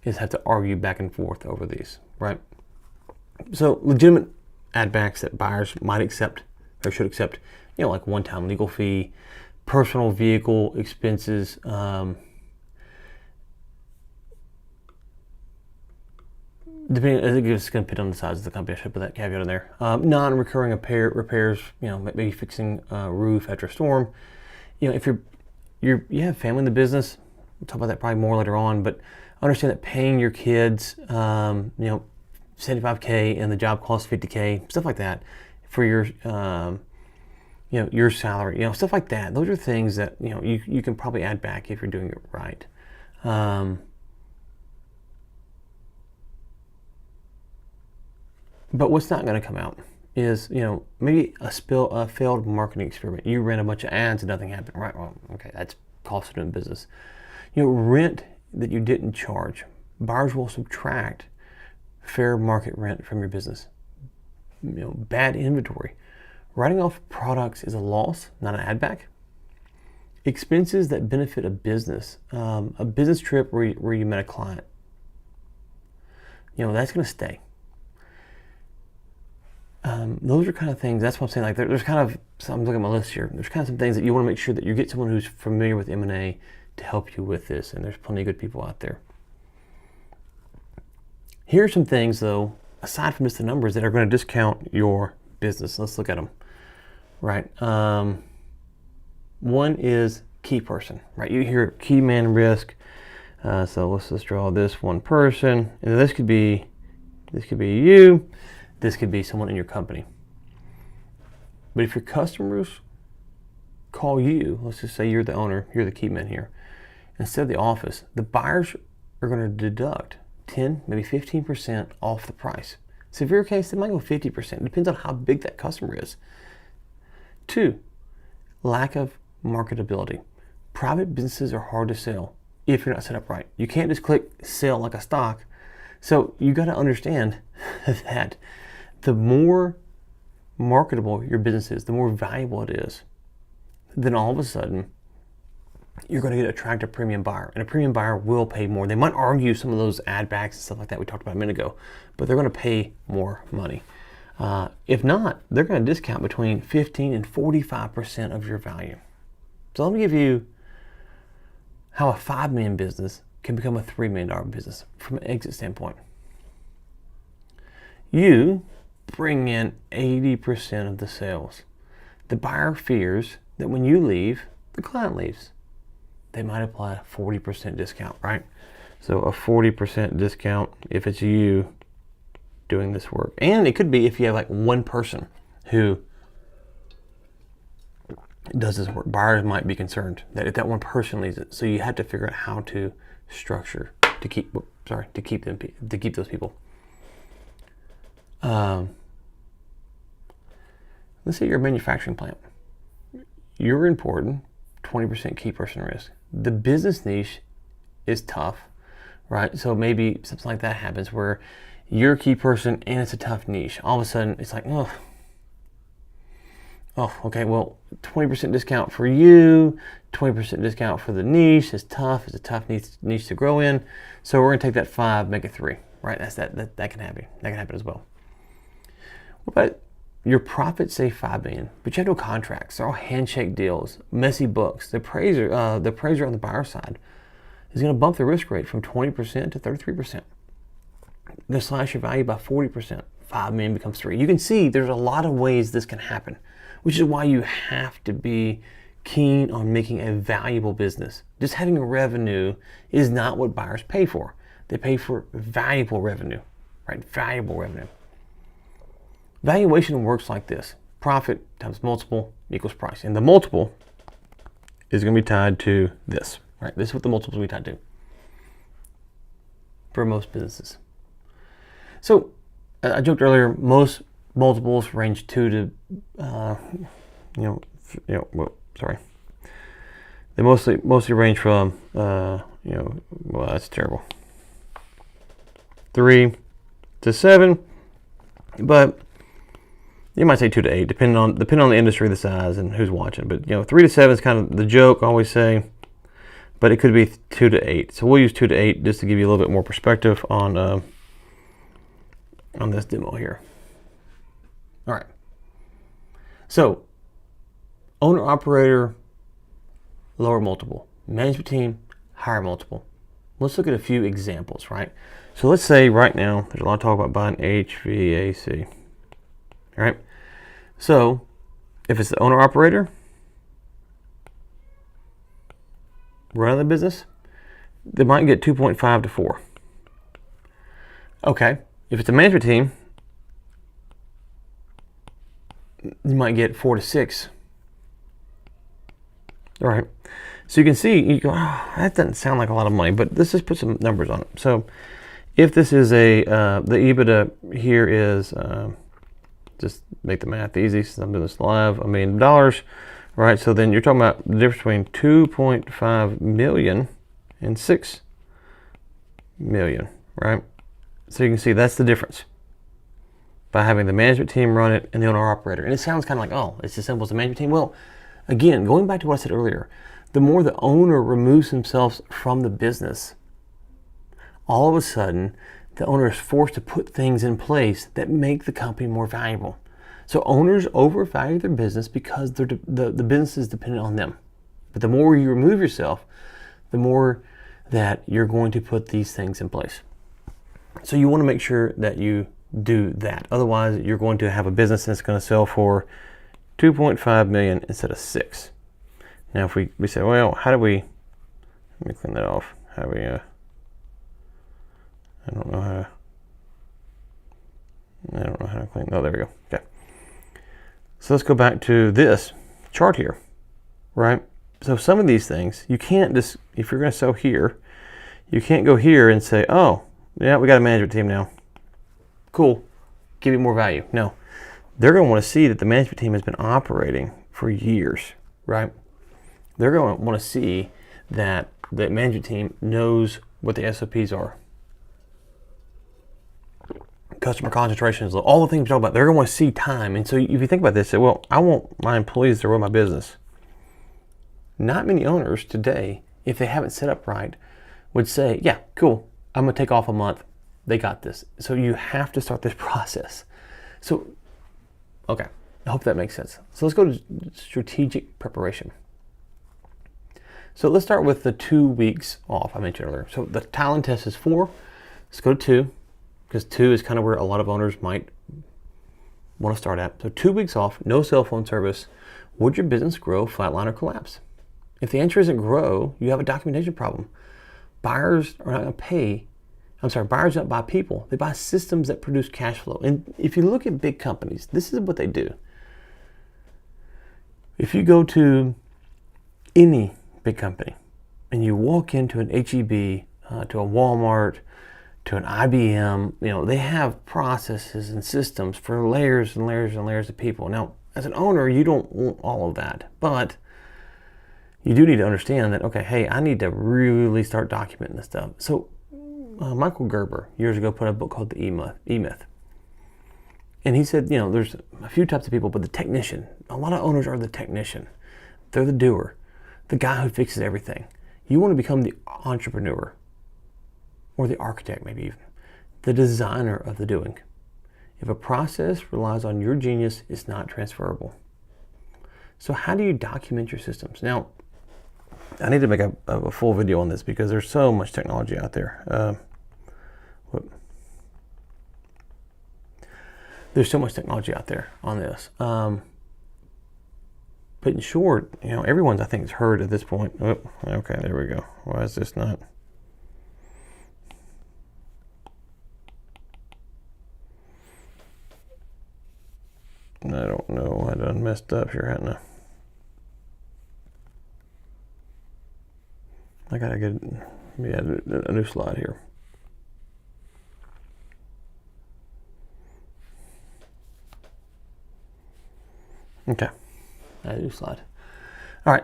is have to argue back and forth over these, right? So legitimate add backs that buyers might accept or should accept, like one-time legal fee, personal vehicle expenses, depending, I think it's going to depend on the size of the company. I should put that caveat in there. Non-recurring repairs, maybe fixing a roof after a storm. If you have family in the business, we'll talk about that probably more later on, but understand that paying your kids, $75K and the job costs $50K, stuff like that, for your, your salary, stuff like that. Those are things that, you can probably add back if you're doing it right. But what's not going to come out is, maybe a failed marketing experiment. You ran a bunch of ads and nothing happened. Right? Well, okay, that's cost of doing business. Rent that you didn't charge. Buyers will subtract fair market rent from your business. Bad inventory. Writing off products is a loss, not an add back. Expenses that benefit a business trip where you met a client. That's going to stay. Those are kind of things, that's what I'm saying, like there's kind of, so I'm looking at my list here, there's kind of some things that you want to make sure that you get someone who's familiar with M&A to help you with this, and there's plenty of good people out there. Here are some things, though, aside from just the numbers, that are going to discount your business. Let's look at them, right? One is key person, right? You hear key man risk, so let's just draw this one person, and this could be you. This could be someone in your company. But if your customers call you, let's just say you're the owner, you're the key man here, instead of the office, the buyers are going to deduct 10, maybe 15% off the price. Severe case, they might go 50%. It depends on how big that customer is. 2, lack of marketability. Private businesses are hard to sell if you're not set up right. You can't just click sell like a stock. So you got to understand that the more marketable your business is, the more valuable it is, then all of a sudden you're going to get attractive premium buyer, and a premium buyer will pay more. They might argue some of those ad backs and stuff like that we talked about a minute ago, but they're going to pay more money. If not, they're going to discount between 15 and 45% of your value. So let me give you how a $5 million business can become a $3 million business from an exit standpoint. You bring in 80% of the sales. The buyer fears that when you leave, the client leaves. They might apply a 40% discount, right? So a 40% discount if it's you doing this work. And it could be if you have like one person who does this work. Buyers might be concerned that if that one person leaves it, so you have to figure out how to structure to keep those people. Let's say you're a manufacturing plant. You're important, 20% key person risk. The business niche is tough, right? So maybe something like that happens where you're a key person and it's a tough niche. All of a sudden it's like, oh, okay, well, 20% discount for you, 20% discount for the niche. It's tough. It's a tough niche to grow in. So we're gonna take that 5, make it 3, right? That can happen. That can happen as well. But your profits say $5 million, but you have no contracts. They're all handshake deals, messy books. The appraiser on the buyer side is going to bump the risk rate from 20% to 33%. Going to slash your value by 40%. 5 million becomes 3. You can see there's a lot of ways this can happen, which is why you have to be keen on making a valuable business. Just having revenue is not what buyers pay for. They pay for valuable revenue, right? Valuable revenue. Valuation works like this. Profit times multiple equals price. And the multiple is going to be tied to this, right? This is what the multiple will be tied to for most businesses. So I joked earlier, most multiples range 2 to, they mostly range from, well, that's terrible, 3 to 7, but you might say 2 to 8, depending on the industry, the size, and who's watching. But 3 to 7 is kind of the joke, I always say, but it could be 2 to 8. So we'll use 2 to 8 just to give you a little bit more perspective on this demo here. All right. So, owner operator, lower multiple. Management team, higher multiple. Let's look at a few examples, right? So let's say right now, there's a lot of talk about buying HVAC. All right. So, if it's the owner operator running the business, they might get 2.5 to 4. Okay. If it's a management team, you might get 4 to 6. All right. So you can see, you go, oh, that doesn't sound like a lot of money, but let's just put some numbers on it. So if this is the EBITDA here is, just make the math easy since I'm doing this live, $1 million, right? So then you're talking about the difference between 2.5 million and 6 million, right? So you can see that's the difference by having the management team run it and the owner operator. And it sounds kind of like, oh, it's as simple as the management team. Well, again, going back to what I said earlier, the more the owner removes himself from the business, all of a sudden, the owner is forced to put things in place that make the company more valuable. So owners overvalue their business because the business is dependent on them. But the more you remove yourself, the more that you're going to put these things in place. So you want to make sure that you do that. Otherwise, you're going to have a business that's going to sell for 2.5 million instead of 6. Now, if we say, well, how do we, let me clean that off. How do we, I don't know how to clean, oh, there we go. Okay. So let's go back to this chart here, right? So some of these things, you can't just, if you're going to sell here, you can't go here and say, oh, yeah, we got a management team now. Cool. Give you more value. No. They're going to want to see that the management team has been operating for years, right? They're going to want to see that the management team knows what the SOPs are. Customer concentration is all the things we talk about. They're going to want to see time. And so if you think about this, say, well, I want my employees to run my business. Not many owners today, if they haven't set up right, would say, yeah, cool. I'm going to take off a month. They got this. So you have to start this process. So, okay, I hope that makes sense. So let's go to strategic preparation. So let's start with the 2 weeks off I mentioned earlier. So the Thailand test is 4. Let's go to 2, because 2 is kind of where a lot of owners might want to start at. So 2 weeks off, no cell phone service. Would your business grow, flatline, or collapse? If the answer isn't grow, you have a documentation problem. Buyers are not going to pay. Buyers don't buy people. They buy systems that produce cash flow. And if you look at big companies, this is what they do. If you go to any big company and you walk into an HEB, to a Walmart, to an IBM, they have processes and systems for layers and layers and layers of people. Now, as an owner, you don't want all of that, but you do need to understand that, okay, hey, I need to really start documenting this stuff. So Michael Gerber years ago put out a book called The E-Myth. And he said, there's a few types of people, but the technician, a lot of owners are the technician. They're the doer, the guy who fixes everything. You want to become the entrepreneur, or the architect maybe even, the designer of the doing. If a process relies on your genius, it's not transferable. So how do you document your systems? Now, I need to make a full video on this because there's so much technology out there. There's so much technology out there on this. But in short, everyone's, I think, has heard at this point. Oh, okay, there we go. Why is this not? I don't know. I done messed up here, hadn't I? I gotta get a new slide here. Okay, a new slide. All right.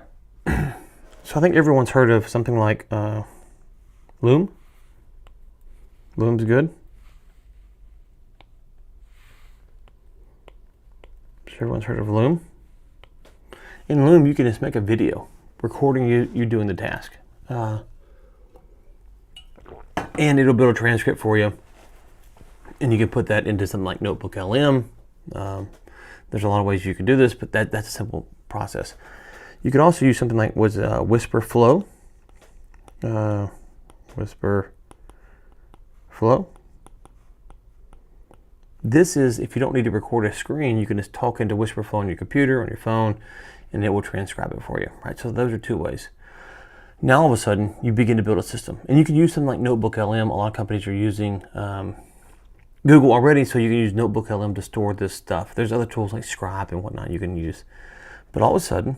So I think everyone's heard of something like Loom. Loom's good. So everyone's heard of Loom. In Loom, you can just make a video recording you doing the task. And it'll build a transcript for you. And you can put that into something like Notebook LM. There's a lot of ways you can do this, but that's a simple process. You could also use something like Whisper Flow. Whisper Flow. This is, if you don't need to record a screen, you can just talk into Whisper Flow on your computer, on your phone, and it will transcribe it for you, right? So those are two ways. Now all of a sudden, you begin to build a system. And you can use something like Notebook LM. A lot of companies are using Google already, so you can use Notebook LM to store this stuff. There's other tools like Scribe and whatnot you can use. But all of a sudden,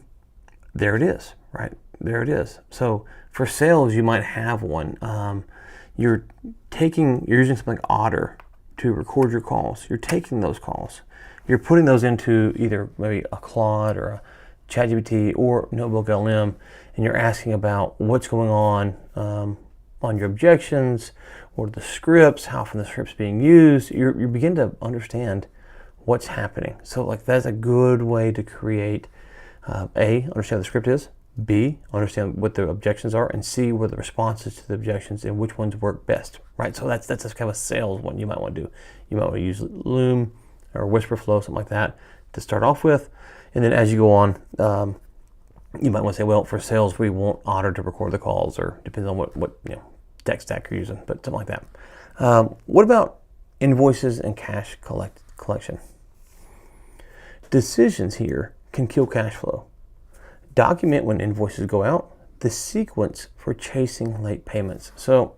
there it is, right? There it is. So for sales, you might have one. You're using something like Otter to record your calls. You're taking those calls. You're putting those into either maybe a Claude or a ChatGPT or Notebook LM, and you're asking about what's going on your objections, or the scripts, how often the script's being used. You begin to understand what's happening. So like that's a good way to create A, understand what the script is, B, understand what the objections are, and C, what the responses to the objections and which ones work best, right? So that's kind of a sales one you might want to do. You might want to use Loom or Whisper Flow, something like that, to start off with. And then as you go on, you might want to say, well, for sales, we want Otter to record the calls, or depends on what tech stack you're using, but something like that. What about invoices and cash collection? Decisions here can kill cash flow. Document when invoices go out, the sequence for chasing late payments. So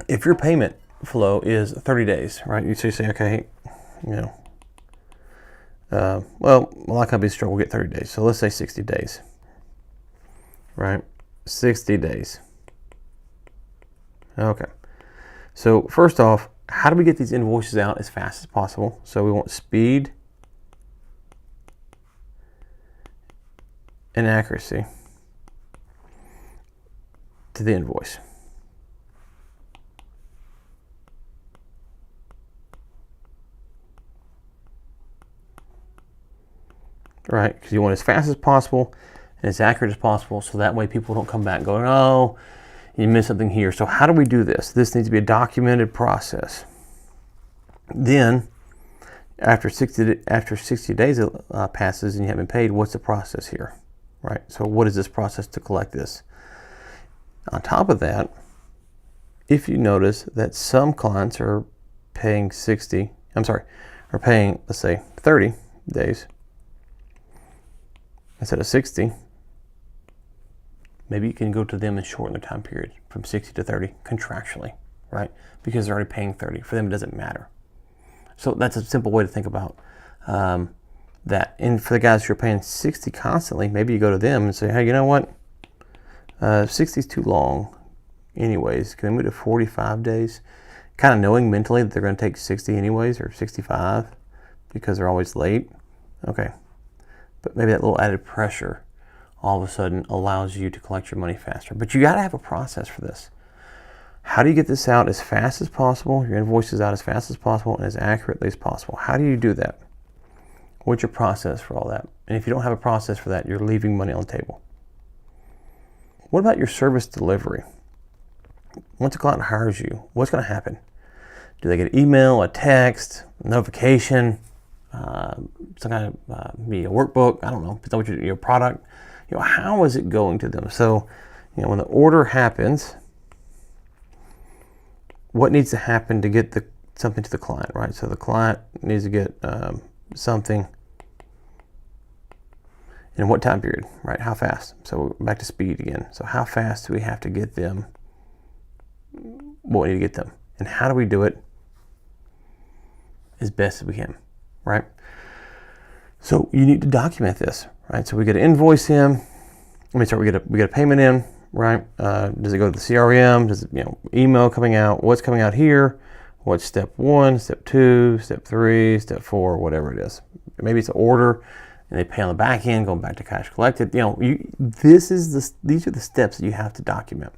if your payment flow is 30 days, right? You say, okay, well, a lot of companies struggle to get 30 days. So let's say 60 days, right? 60 days. Okay. So first off, how do we get these invoices out as fast as possible? So we want speed and accuracy to the invoice. Right, because you want as fast as possible and as accurate as possible, so that way people don't come back and go, oh, you missed something here. So how do we do this? This needs to be a documented process. Then, after 60 days passes and you haven't paid, what's the process here? Right, so what is this process to collect this? On top of that, if you notice that some clients are paying are paying, let's say, 30 days instead of 60, maybe you can go to them and shorten the time period from 60 to 30 contractually, right? Because they're already paying 30. For them, it doesn't matter. So that's a simple way to think about that. And for the guys who are paying 60 constantly, maybe you go to them and say, hey, you know what? 60 is too long anyways. Can we move to 45 days? Kind of knowing mentally that they're going to take 60 anyways, or 65 because they're always late. Okay. But maybe that little added pressure all of a sudden allows you to collect your money faster. But you got to have a process for this. How do you get this out as fast as possible, your invoices out as fast as possible, and as accurately as possible? How do you do that? What's your process for all that? And if you don't have a process for that, you're leaving money on the table. What about your service delivery? Once a client hires you, what's going to happen? Do they get an email, a text, a notification? some kind of maybe a workbook. I don't know. It's what your product. How is it going to them? So, when the order happens, what needs to happen to get something to the client, right? So the client needs to get something in what time period, right? How fast? So back to speed again. So how fast do we have to get them what we need to get them? And how do we do it as best as we can, right? So you need to document this, right? So we get an invoice in. We get a payment in, right? Does it go to the CRM? Does it, email coming out? What's coming out here? What's step 1, step 2, step 3, step 4, whatever it is. Maybe it's an order and they pay on the back end, going back to cash collected. These are the steps that you have to document.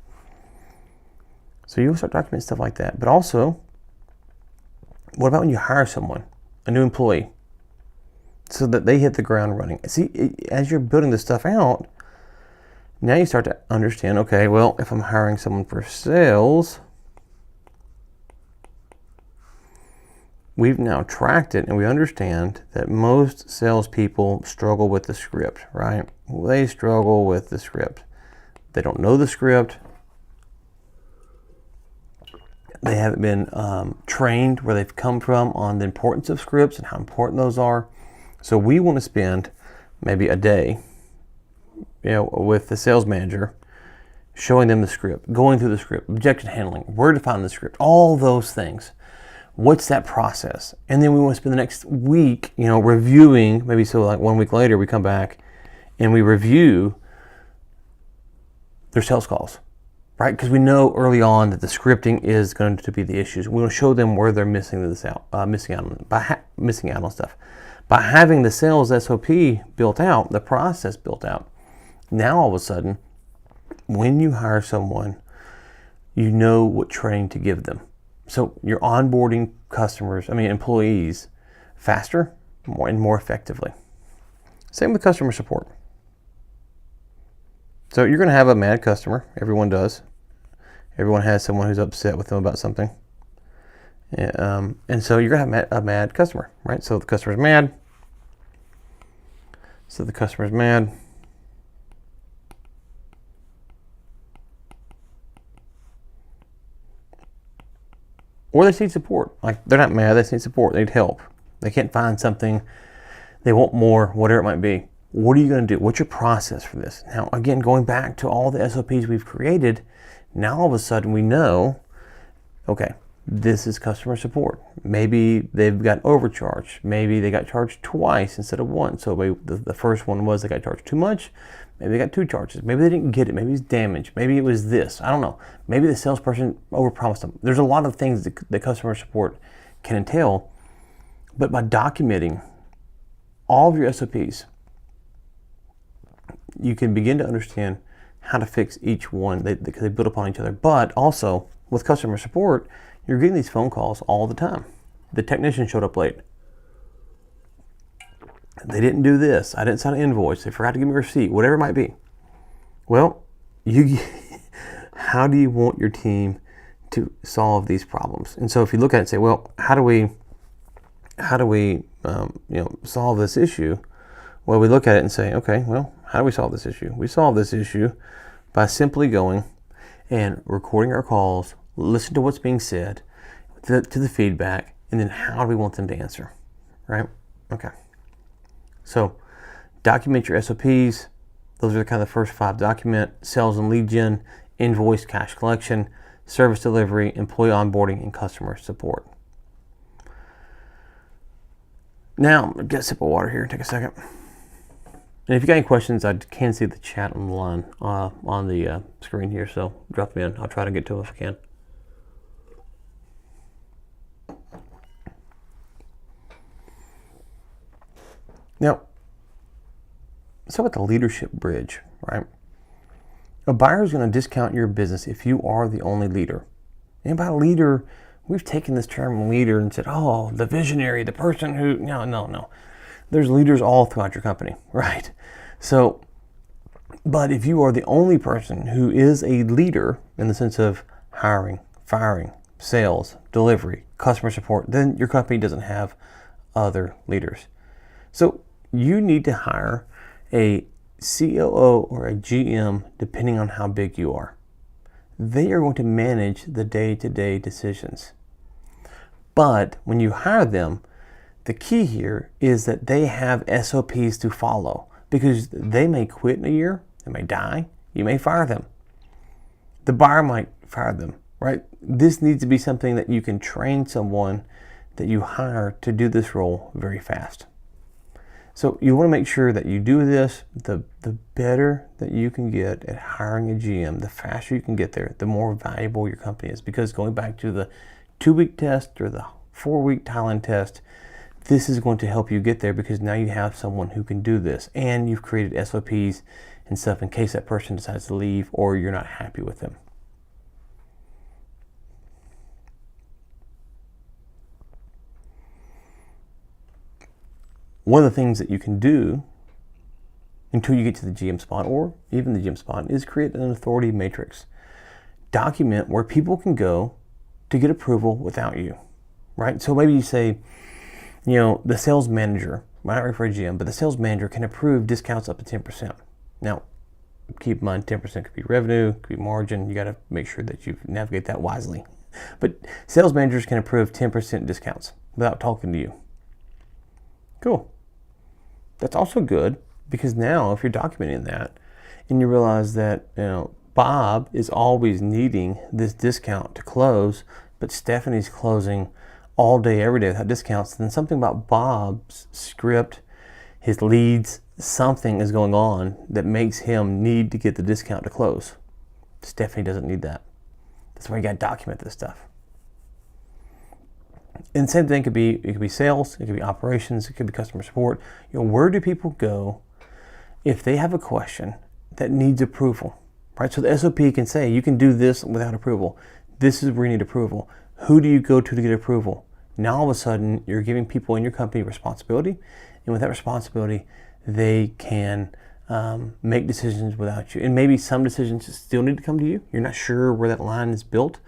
So you'll start documenting stuff like that. But also, what about when you hire someone, a new employee, so that they hit the ground running? See, as you're building this stuff out, now you start to understand, okay, well, if I'm hiring someone for sales, we've now tracked it and we understand that most salespeople struggle with the script, right? They struggle with the script. They don't know the script. They haven't been trained where they've come from on the importance of scripts and how important those are. So we want to spend maybe a day, with the sales manager, showing them the script, going through the script, objection handling, where to find the script, all those things. What's that process? And then we want to spend the next week, reviewing, maybe so like 1 week later we come back and we review their sales calls, right? Because we know early on that the scripting is going to be the issues. We want to show them where they're missing out on stuff. By having the sales SOP built out, the process built out, now all of a sudden, when you hire someone, you know what training to give them. So you're onboarding employees faster and more effectively. Same with customer support. So you're going to have a mad customer. Everyone does. Everyone has someone who's upset with them about something. And so you're going to have a mad customer, right? So the customer's mad. Or they just need support. Like, they're not mad, they just need support. They need help. They can't find something. They want more, whatever it might be. What are you going to do? What's your process for this? Now, again, going back to all the SOPs we've created, now all of a sudden we know, okay, this is customer support. Maybe they've got overcharged. Maybe they got charged twice instead of once. So the first one was they got charged too much. Maybe they got 2 charges. Maybe they didn't get it. Maybe it's damaged. Maybe it was this. I don't know. Maybe the salesperson overpromised them. There's a lot of things that customer support can entail. But by documenting all of your SOPs, you can begin to understand how to fix each one because they build upon each other. But also, with customer support, you're getting these phone calls all the time. The technician showed up late. They didn't do this. I didn't sign an invoice. They forgot to give me a receipt, whatever it might be. Well, how do you want your team to solve these problems? And so if you look at it and say, well, how do we solve this issue? Well, we look at it and say, okay, well, how do we solve this issue? We solve this issue by simply going and recording our calls, listen to what's being said, to the feedback, and then how do we want them to answer, right? Okay. So document your SOPs. Those are kind of the first 5. Document sales and lead gen, invoice, cash collection, service delivery, employee onboarding, and customer support. Now, get a sip of water here. Take a second. And if you got any questions, I can see the chat on the line on the screen here. So drop them in. I'll try to get to them if I can. Now, so about the leadership bridge, right? A buyer is going to discount your business if you are the only leader. And by leader, we've taken this term leader and said, oh, the visionary, the person who, no. There's leaders all throughout your company, right? So, but if you are the only person who is a leader in the sense of hiring, firing, sales, delivery, customer support, then your company doesn't have other leaders. So you need to hire a COO or a GM depending on how big you are. They are going to manage the day-to-day decisions. But when you hire them, the key here is that they have SOPs to follow, because they may quit in a year, they may die, you may fire them. The buyer might fire them, right? This needs to be something that you can train someone that you hire to do this role very fast. So you want to make sure that you do this. The better that you can get at hiring a GM, the faster you can get there, the more valuable your company is. Because going back to the 2-week test or the 4-week Thailand test, this is going to help you get there, because now you have someone who can do this, and you've created SOPs and stuff in case that person decides to leave or you're not happy with them. One of the things that you can do until you get to the GM spot, or even the GM spot, is create an authority matrix. Document where people can go to get approval without you, right? So maybe you say, the sales manager, might not refer to GM, but the sales manager can approve discounts up to 10%. Now, keep in mind, 10% could be revenue, could be margin. You got to make sure that you navigate that wisely. But sales managers can approve 10% discounts without talking to you. Cool. That's also good, because now if you're documenting that and you realize that, Bob is always needing this discount to close, but Stephanie's closing all day, every day without discounts, then something about Bob's script, his leads, something is going on that makes him need to get the discount to close. Stephanie doesn't need that. That's why you got to document this stuff. And the same thing it could be sales, it could be operations, it could be customer support. Where do people go if they have a question that needs approval, right? So the SOP can say, you can do this without approval. This is where you need approval. Who do you go to get approval? Now all of a sudden, you're giving people in your company responsibility, and with that responsibility, they can make decisions without you. And maybe some decisions still need to come to you. You're not sure where that line is built.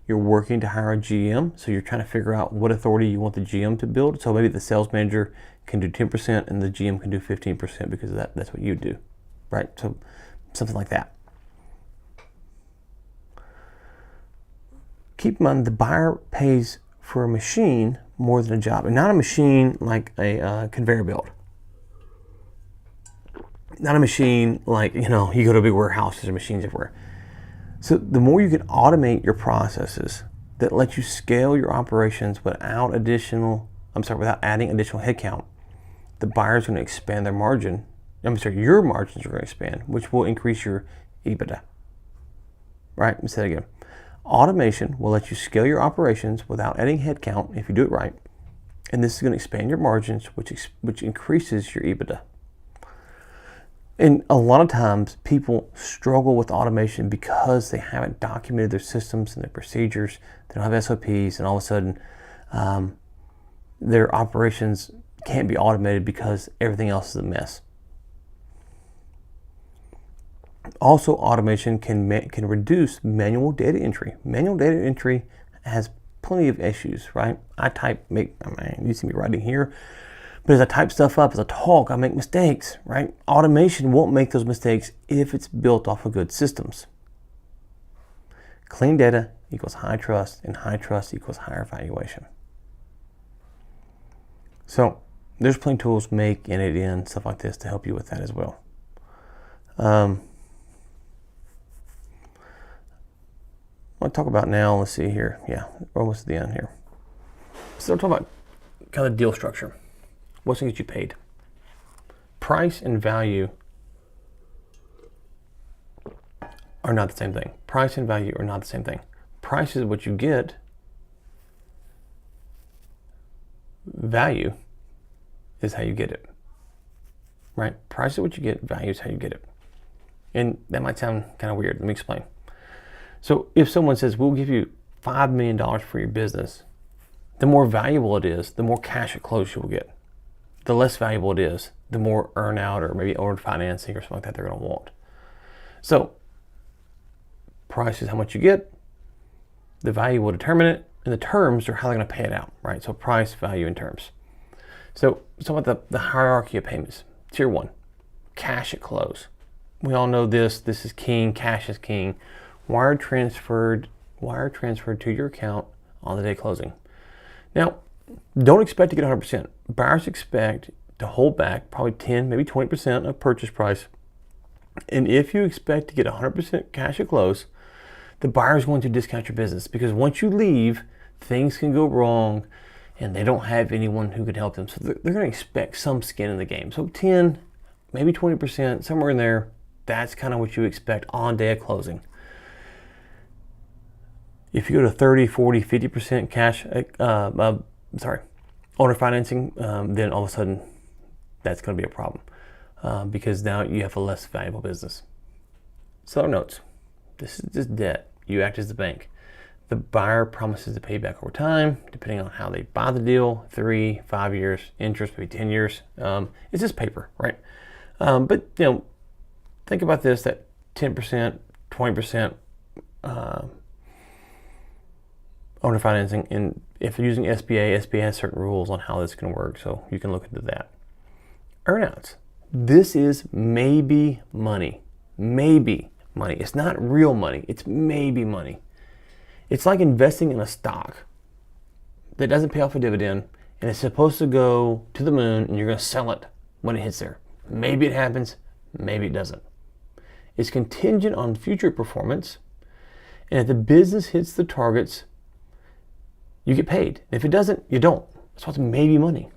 You're working to hire a GM, so you're trying to figure out what authority you want the GM to build. So maybe the sales manager can do 10% and the GM can do 15% because of that's what you do, right? So something like that. Keep in mind, the buyer pays for a machine more than a job, and not a machine like a conveyor belt. Not a machine like, you go to a big warehouse, there's machines everywhere. So the more you can automate your processes that let you scale your operations without adding additional headcount, the buyer's going to expand their margin. Your margins are going to expand, which will increase your EBITDA. Right? Let me say that again. Automation will let you scale your operations without adding headcount if you do it right. And this is going to expand your margins, which increases your EBITDA. And a lot of times people struggle with automation because they haven't documented their systems and their procedures. They don't have SOPs, and all of a sudden their operations can't be automated because everything else is a mess. Also, automation can reduce manual data entry. Manual data entry has plenty of issues, right? You see me writing here, but as I type stuff up, as I talk, I make mistakes, right? Automation won't make those mistakes if it's built off of good systems. Clean data equals high trust, and high trust equals higher valuation. So there's plenty of tools, Make, N8N, stuff like this to help you with that as well. What I talk about now, let's see here. Yeah, we're almost at the end here. So we're talking about kind of deal structure. What's going to get you paid? Price and value are not the same thing. Price and value are not the same thing. Price is what you get. Value is how you get it. Right? Price is what you get. Value is how you get it. And that might sound kind of weird. Let me explain. So if someone says, we'll give you $5 million for your business, the more valuable it is, the more cash at close you will get. The less valuable it is, the more earn out or maybe owner financing or something like that they're going to want. So price is how much you get, the value will determine it, and the terms are how they're going to pay it out, right? So price, value, and terms. So let's talk about the hierarchy of payments. Tier 1, cash at close. We all know this. This is king. Cash is king. Wire transferred to your account on the day closing. Now, don't expect to get 100%. Buyers expect to hold back probably 10, maybe 20% of purchase price. And if you expect to get 100% cash at close, the buyer is going to discount your business, because once you leave, things can go wrong and they don't have anyone who could help them. So they're going to expect some skin in the game. So 10, maybe 20%, somewhere in there, that's kind of what you expect on day of closing. If you go to 30, 40, 50% cash, owner financing, then all of a sudden that's going to be a problem, because now you have a less valuable business. Seller notes. This is just debt. You act as the bank. The buyer promises to pay back over time, depending on how they buy the deal, 3, 5 years, interest, maybe 10 years. It's just paper, right? But think about this, that 10%, 20% owner financing, and if you're using SBA has certain rules on how this can work, so you can look into that. Earnouts. This is maybe money. Maybe money. It's not real money. It's maybe money. It's like investing in a stock that doesn't pay off a dividend, and it's supposed to go to the moon, and you're going to sell it when it hits there. Maybe it happens. Maybe it doesn't. It's contingent on future performance, and if the business hits the targets, you get paid. If it doesn't, you don't. That's what's maybe money.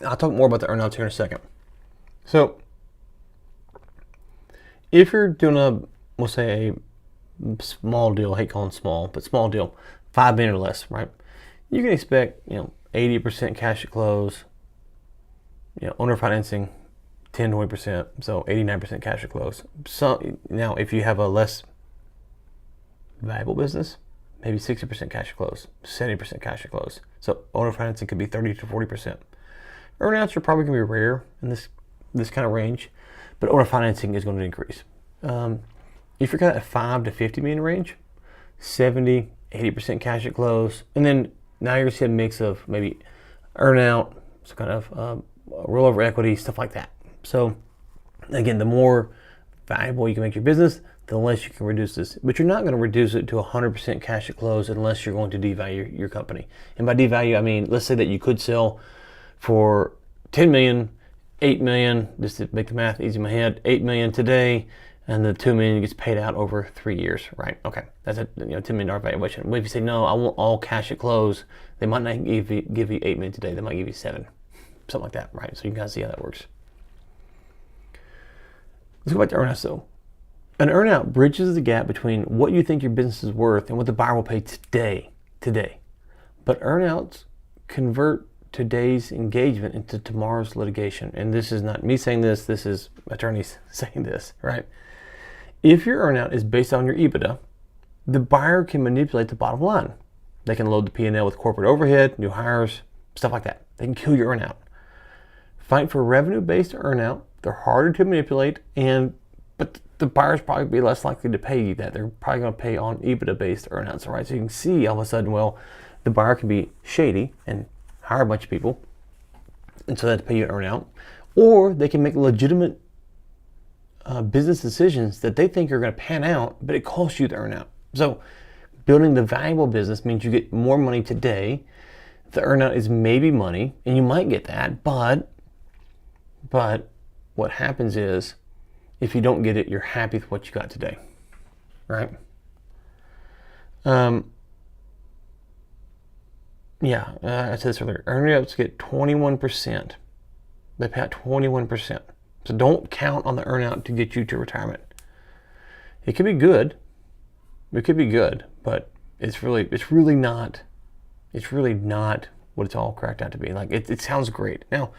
I'll talk more about the earnouts here in a second. So, if you're doing we'll say a small deal, I hate calling it small, but small deal, $5 million or less, right? You can expect, 80% cash at close, owner financing, 10 to 20%, so 89% cash at close. So now, if you have a less valuable business, maybe 60% cash at close, 70% cash at close. So owner financing could be 30 to 40%. Earnouts are probably going to be rare in this kind of range, but owner financing is going to increase. If you're kind of at 5 to 50 million range, 70, 80% cash at close, and then now you're going to see a mix of maybe earnout, so kind of rollover equity, stuff like that. So again, the more valuable you can make your business, the less you can reduce this. But you're not going to reduce it to 100% cash at close unless you're going to devalue your company. And by devalue, I mean, let's say that you could sell for 10 million, 8 million, just to make the math easy in my head, 8 million today, and the 2 million gets paid out over 3 years, right? Okay, that's a $10 million valuation. But if you say, no, I want all cash at close, they might not give you 8 million today, they might give you 7, something like that, right? So you can kind of see how that works. Let's go back to earnouts though. An earnout bridges the gap between what you think your business is worth and what the buyer will pay today. But earnouts convert today's engagement into tomorrow's litigation. And this is not me saying this, this is attorneys saying this, right? If your earnout is based on your EBITDA, the buyer can manipulate the bottom line. They can load the P&L with corporate overhead, new hires, stuff like that. They can kill your earnout. Fight for revenue-based earnout. They're harder to manipulate, but the buyer's probably be less likely to pay you that. They're probably going to pay on EBITDA-based earnouts, all right? So you can see all of a sudden, well, the buyer can be shady and hire a bunch of people, and so they have to pay you an earnout, or they can make legitimate business decisions that they think are going to pan out, but it costs you the earnout. So building the valuable business means you get more money today. The earnout is maybe money, and you might get that, but what happens is, if you don't get it, you're happy with what you got today, right? I said this earlier. Earnouts get 21%. They pay out 21%. So don't count on the earnout to get you to retirement. It could be good. It could be good, but it's really not what it's all cracked out to be. Like it sounds great. Now,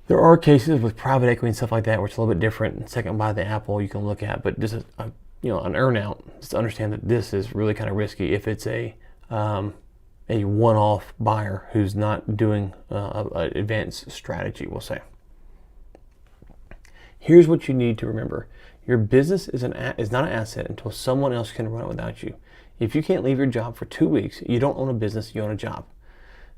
there are cases with private equity and stuff like that where it's a little bit different. Second by the apple you can look at, but this is an earnout. Just to understand that this is really kind of risky if it's a one-off buyer who's not doing an advanced strategy, we'll say. Here's what you need to remember. Your business is not an asset until someone else can run it without you. If you can't leave your job for 2 weeks, you don't own a business, you own a job.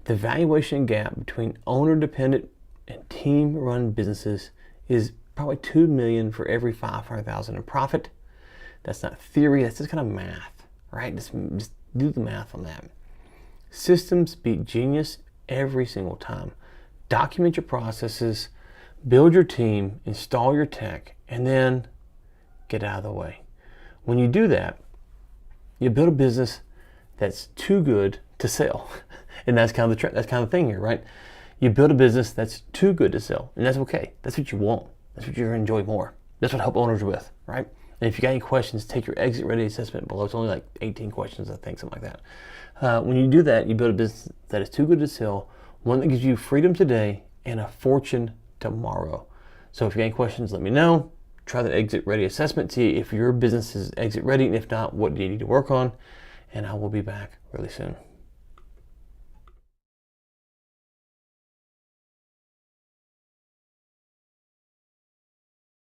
The valuation gap between owner-dependent and team-run businesses is probably $2 million for every $500,000 in profit. That's not theory, that's just kind of math, right? Just do the math on that. Systems beat genius every single time. Document your processes, build your team, install your tech, and then get out of the way. When you do that, you build a business that's too good to sell. And that's kind of the thing here, right? You build a business that's too good to sell, and that's okay. That's what you want. That's what you're going to enjoy more. That's what I help owners with, right? And if you got any questions, take your exit ready assessment below. It's only like 18 questions, I think, something like that. When you do that, you build a business that is too good to sell, one that gives you freedom today and a fortune tomorrow. So if you got any questions, let me know. Try the exit ready assessment, see if your business is exit ready, and if not, what do you need to work on? And I will be back really soon.